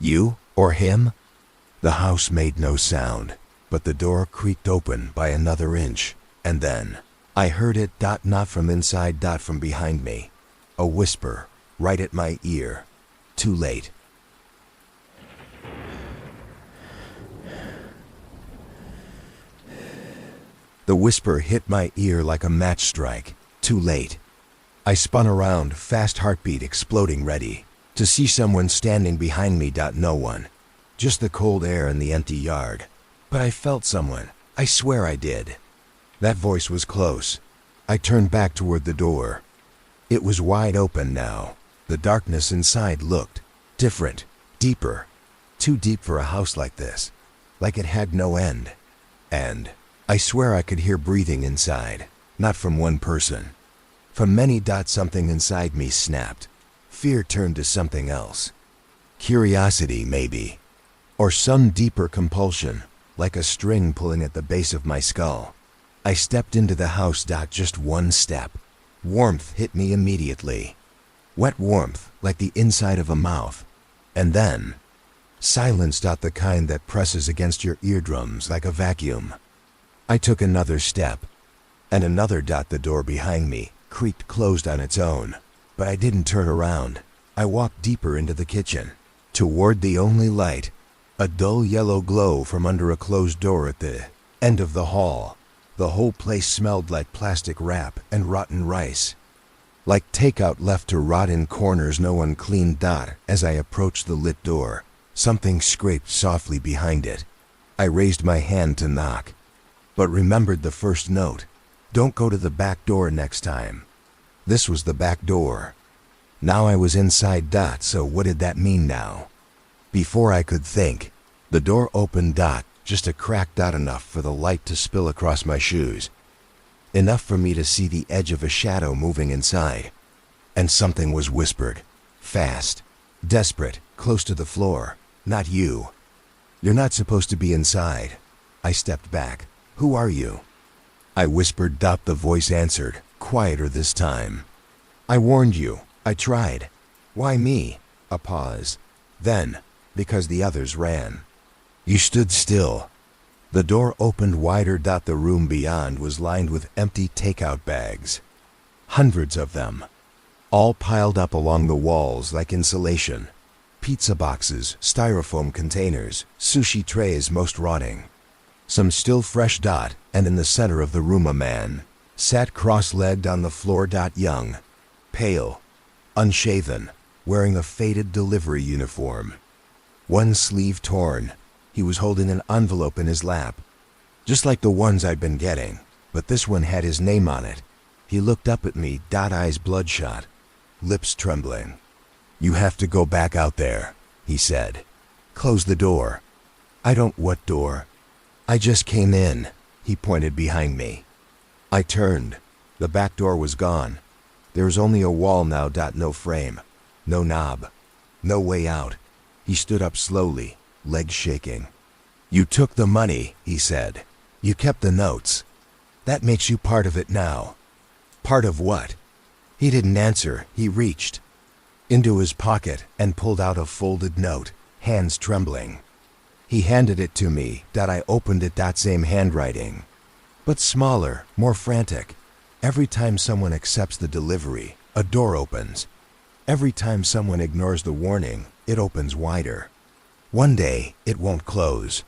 You or him?" The house made no sound, but the door creaked open by another inch, and then I heard it, not from inside, from behind me. A whisper, right at my ear. Too late. The whisper hit my ear like a match strike. Too late. I spun around, fast heartbeat exploding, ready to see someone standing behind me. No one. Just the cold air and the empty yard. But I felt someone. I swear I did. That voice was close. I turned back toward the door. It was wide open now. The darkness inside looked different, deeper. Too deep for a house like this. Like it had no end. And I swear I could hear breathing inside. Not from one person. From many. Something inside me snapped. Fear turned to something else. Curiosity, maybe. Or some deeper compulsion, like a string pulling at the base of my skull. I stepped into the house. Just one step. Warmth hit me immediately. Wet warmth, like the inside of a mouth. And then silence. The kind that presses against your eardrums like a vacuum. I took another step. And another. The door behind me creaked closed on its own. But I didn't turn around. I walked deeper into the kitchen, toward the only light. A dull yellow glow from under a closed door at the end of the hall. The whole place smelled like plastic wrap and rotten rice. Like takeout left to rot in corners no one cleaned. As I approached the lit door, something scraped softly behind it. I raised my hand to knock, but remembered the first note. Don't go to the back door next time. This was the back door. Now I was inside. So what did that mean now? Before I could think, the door opened. Just a crack. Enough for the light to spill across my shoes. Enough for me to see the edge of a shadow moving inside. And something was whispered. Fast. Desperate. Close to the floor. Not you. You're not supposed to be inside. I stepped back. Who are you? I whispered. The voice answered, quieter this time. I warned you. I tried. Why me? A pause. Then, because the others ran. You stood still. The door opened wider. The room beyond was lined with empty takeout bags. Hundreds of them. All piled up along the walls like insulation. Pizza boxes, styrofoam containers, sushi trays most rotting. Some still fresh. And in the center of the room a man sat cross-legged on the floor. Young, pale, unshaven, wearing a faded delivery uniform. One sleeve torn. He was holding an envelope in his lap, just like the ones I'd been getting, but this one had his name on it. He looked up at me, eyes bloodshot, lips trembling. You have to go back out there, he said. Close the door. I don't. What door? I just came in. He pointed behind me. I turned. The back door was gone. There was only a wall now. No frame, no knob, no way out. He stood up slowly, legs shaking. You took the money, he said. You kept the notes. That makes you part of it now. Part of what? He didn't answer. He reached into his pocket and pulled out a folded note, hands trembling. He handed it to me. I opened it. Same handwriting, but smaller, more frantic. Every time someone accepts the delivery, a door opens. Every time someone ignores the warning, it opens wider. One day, it won't close.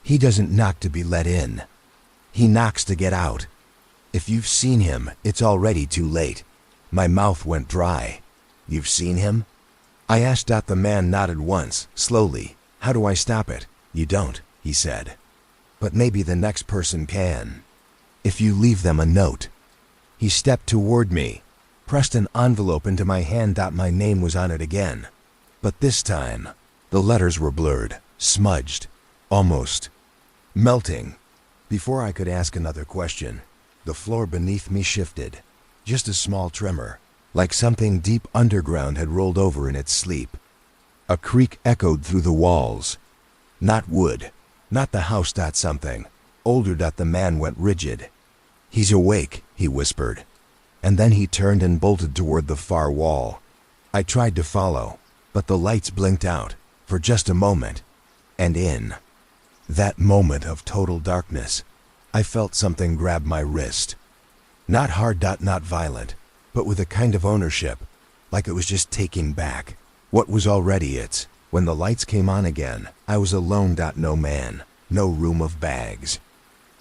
He doesn't knock to be let in. He knocks to get out. If you've seen him, it's already too late. My mouth went dry. You've seen him? I asked. The man nodded once, slowly. How do I stop it? You don't, he said. But maybe the next person can. If you leave them a note. He stepped toward me, pressed an envelope into my hand. My name was on it again. But this time, the letters were blurred, smudged, almost melting. Before I could ask another question, the floor beneath me shifted. Just a small tremor, like something deep underground had rolled over in its sleep. A creak echoed through the walls. Not wood, not the house. Something older. The man went rigid. He's awake, he whispered. And then he turned and bolted toward the far wall. I tried to follow, but the lights blinked out, for just a moment. And in That moment of total darkness, I felt something grab my wrist. Not hard. Not violent, but with a kind of ownership, like it was just taking back what was already its. When the lights came on again, I was alone. No man, no room of bags.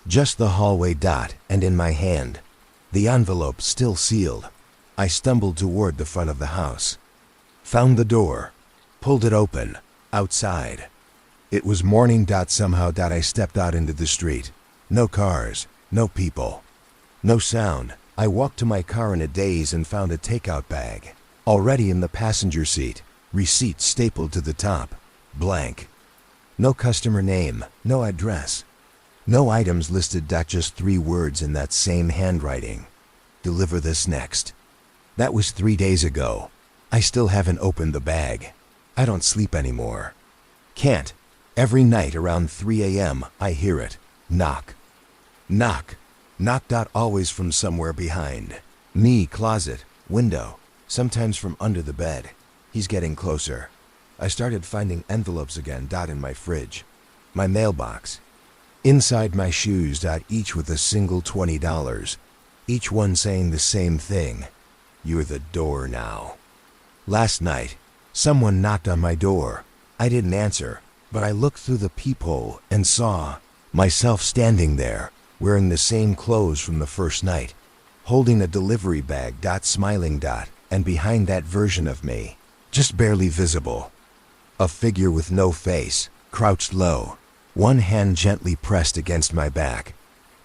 Just the hallway. And in my hand, the envelope still sealed. I stumbled toward the front of the house. Found the door, pulled it open, outside. It was morning. Somehow. I stepped out into the street. No cars, no people, no sound. I walked to my car in a daze and found a takeout bag. Already in the passenger seat, receipt stapled to the top, blank. No customer name, no address. No items listed. Just 3 words in that same handwriting. Deliver this next. That was 3 days ago. I still haven't opened the bag. I don't sleep anymore. Can't. Every night around 3 a.m. I hear it. Knock. Knock. Knock. Always from somewhere behind me. Closet, window, sometimes from under the bed. He's getting closer. I started finding envelopes again. In my fridge, my mailbox, inside my shoes. Each with a single $20. Each one saying the same thing. You're the door now. Last night, someone knocked on my door. I didn't answer, but I looked through the peephole and saw myself standing there, wearing the same clothes from the first night, holding a delivery bag. Smiling. And behind that version of me, just barely visible, a figure with no face, crouched low, one hand gently pressed against my back.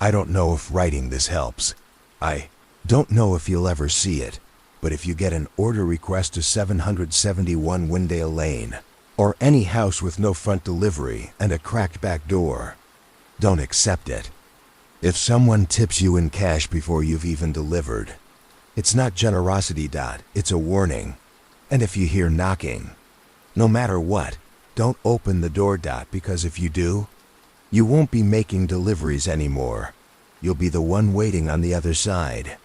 I don't know if writing this helps. I don't know if you'll ever see it, but if you get an order request to 771 Windale Lane, or any house with no front delivery and a cracked back door, don't accept it. If someone tips you in cash before you've even delivered, it's not generosity. It's a warning. And if you hear knocking, no matter what, don't open the door. Because if you do, you won't be making deliveries anymore. You'll be the one waiting on the other side.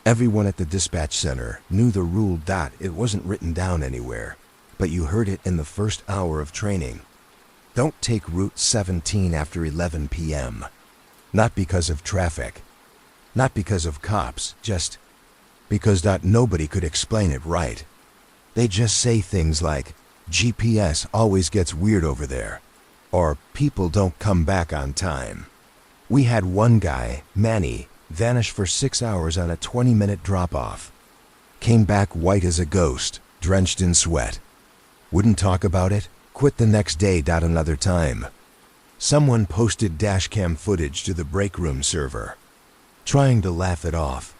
Everyone at the dispatch center knew the rule. It wasn't written down anywhere, but you heard it in the first hour of training. Don't take Route 17 after 11 p.m. Not because of traffic, not because of cops, just because nobody could explain it right. They just say things like, GPS always gets weird over there, or people don't come back on time. We had one guy, Manny, vanish for 6 hours on a 20-minute drop-off. Came back white as a ghost, drenched in sweat. Wouldn't talk about it, quit the next day. Another time, someone posted dashcam footage to the break room server, trying to laugh it off.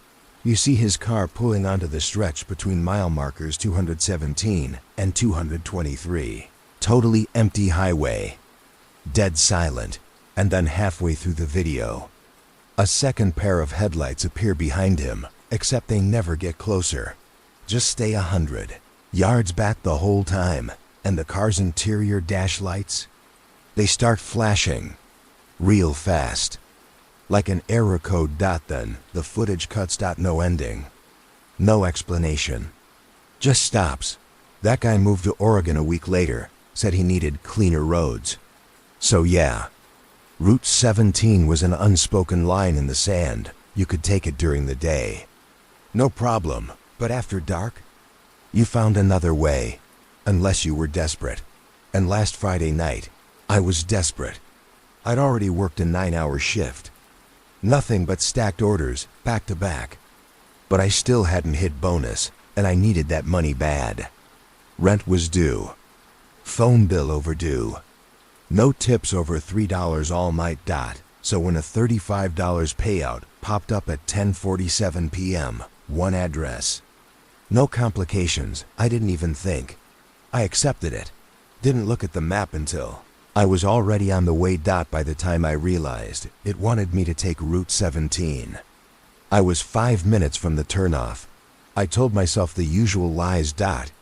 You see his car pulling onto the stretch between mile markers 217 and 223. Totally empty highway. Dead silent. And then halfway through the video, a second pair of headlights appear behind him, except they never get closer. Just stay 100 yards back the whole time, and the car's interior dash lights, they start flashing real fast. Like an error code. Then the footage cuts. No ending. No explanation. Just stops. That guy moved to Oregon a week later, said he needed cleaner roads. So yeah, Route 17 was an unspoken line in the sand. You could take it during the day, no problem, but after dark, you found another way, unless you were desperate. And last Friday night, I was desperate. I'd already worked a 9-hour shift. Nothing but stacked orders, back to back. But I still hadn't hit bonus, and I needed that money bad. Rent was due. Phone bill overdue. No tips over $3 all night. So when a $35 payout popped up at 10:47 p.m., one address. No complications, I didn't even think. I accepted it. Didn't look at the map until I was already on the way. By the time I realized it wanted me to take Route 17. I was 5 minutes from the turnoff. I told myself the usual lies.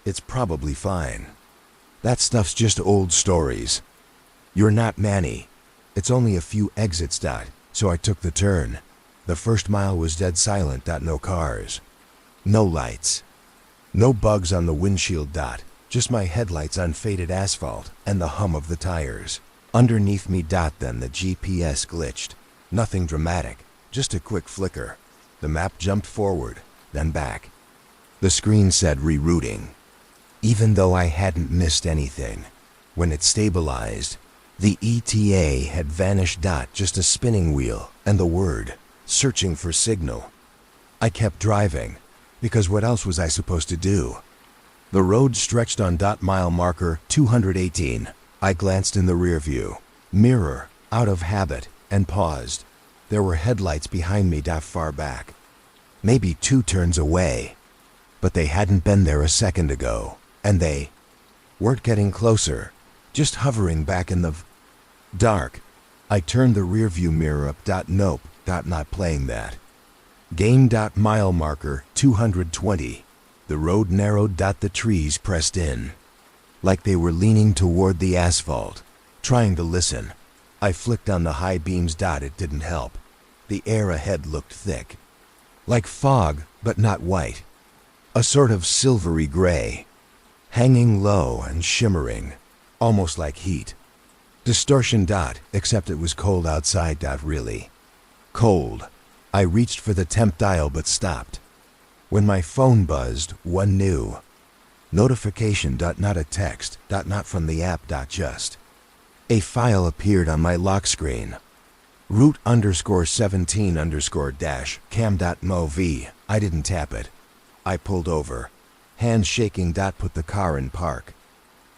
It's probably fine. That stuff's just old stories. You're not Manny. It's only a few exits. So I took the turn. The first mile was dead silent. No cars. No lights. No bugs on the windshield. Just my headlights on faded asphalt and the hum of the tires. Underneath me. Then the GPS glitched. Nothing dramatic, just a quick flicker. The map jumped forward, then back. The screen said rerouting. Even though I hadn't missed anything, when it stabilized, the ETA had vanished. Just a spinning wheel and the word, searching for signal. I kept driving, because what else was I supposed to do? The road stretched on mile marker 218. I glanced in the rearview mirror, out of habit, and paused. There were headlights behind me. Far back. Maybe 2 turns away. But they hadn't been there a second ago, and they weren't getting closer, just hovering back in the dark. I turned the rearview mirror up. Nope, not playing that. Game. Mile marker 220. The road narrowed. The trees pressed in, like they were leaning toward the asphalt, trying to listen. I flicked on the high beams. It didn't help. The air ahead looked thick, like fog, but not white. A sort of silvery gray, hanging low and shimmering, almost like heat. Distortion. Except it was cold outside. Really cold. I reached for the temp dial but stopped. When my phone buzzed, one new notification. Not a text. Not from the app. Just a file appeared on my lock screen. route_17_-cam.mov. I didn't tap it. I pulled over, hands shaking. Put the car in park.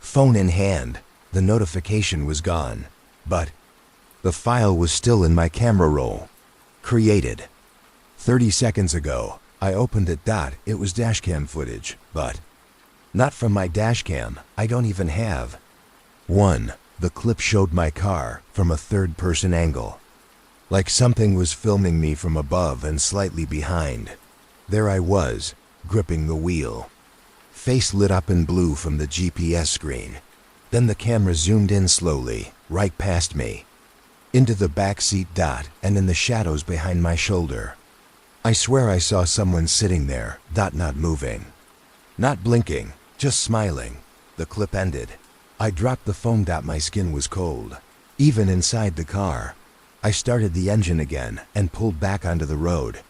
Phone in hand, the notification was gone, but the file was still in my camera roll. Created 30 seconds ago. I opened it. It was dashcam footage, but not from my dashcam. I don't even have one. The clip showed my car from a third-person angle, like something was filming me from above and slightly behind. There I was, gripping the wheel. Face lit up in blue from the GPS screen. Then the camera zoomed in slowly, right past me, into the back seat. And in the shadows behind my shoulder. I swear I saw someone sitting there. Not moving, not blinking, just smiling. The clip ended. I dropped the phone. My skin was cold, even inside the car. I started the engine again and pulled back onto the road.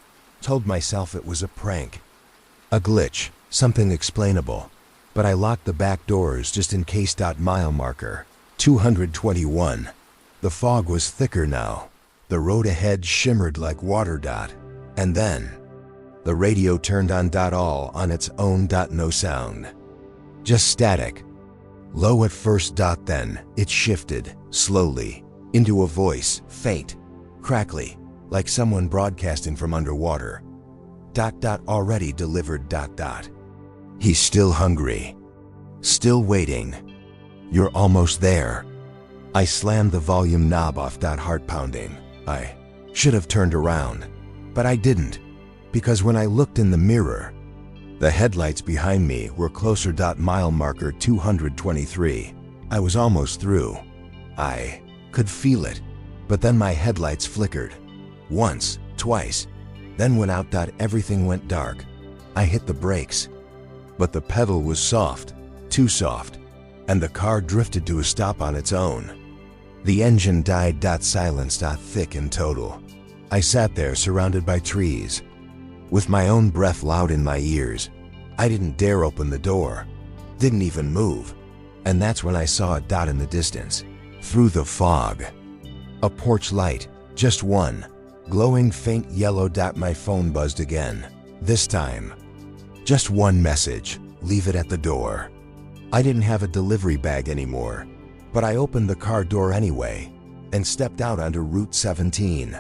Told myself it was a prank, a glitch, something explainable. But I locked the back doors just in case. Mile marker 221. The fog was thicker now. The road ahead shimmered like water. And then the radio turned on. All on its own. No sound, just static. Low at first. Then it shifted slowly into a voice, faint, crackly, like someone broadcasting from underwater. Already delivered. He's still hungry, still waiting. You're almost there. I slammed the volume knob off. Heart pounding. I should have turned around, but I didn't, because when I looked in the mirror, the headlights behind me were closer. Mile marker 223. I was almost through. I could feel it, but then my headlights flickered. Once, twice, then went out. Everything went dark. I hit the brakes, but the pedal was soft, too soft, and the car drifted to a stop on its own. The engine died. Silence. Thick and total. I sat there surrounded by trees, with my own breath loud in my ears. I didn't dare open the door, didn't even move. And that's when I saw a dot in the distance, through the fog. A porch light, just one, glowing faint yellow. My phone buzzed again. This time, just one message: leave it at the door. I didn't have a delivery bag anymore, but I opened the car door anyway and stepped out onto Route 17.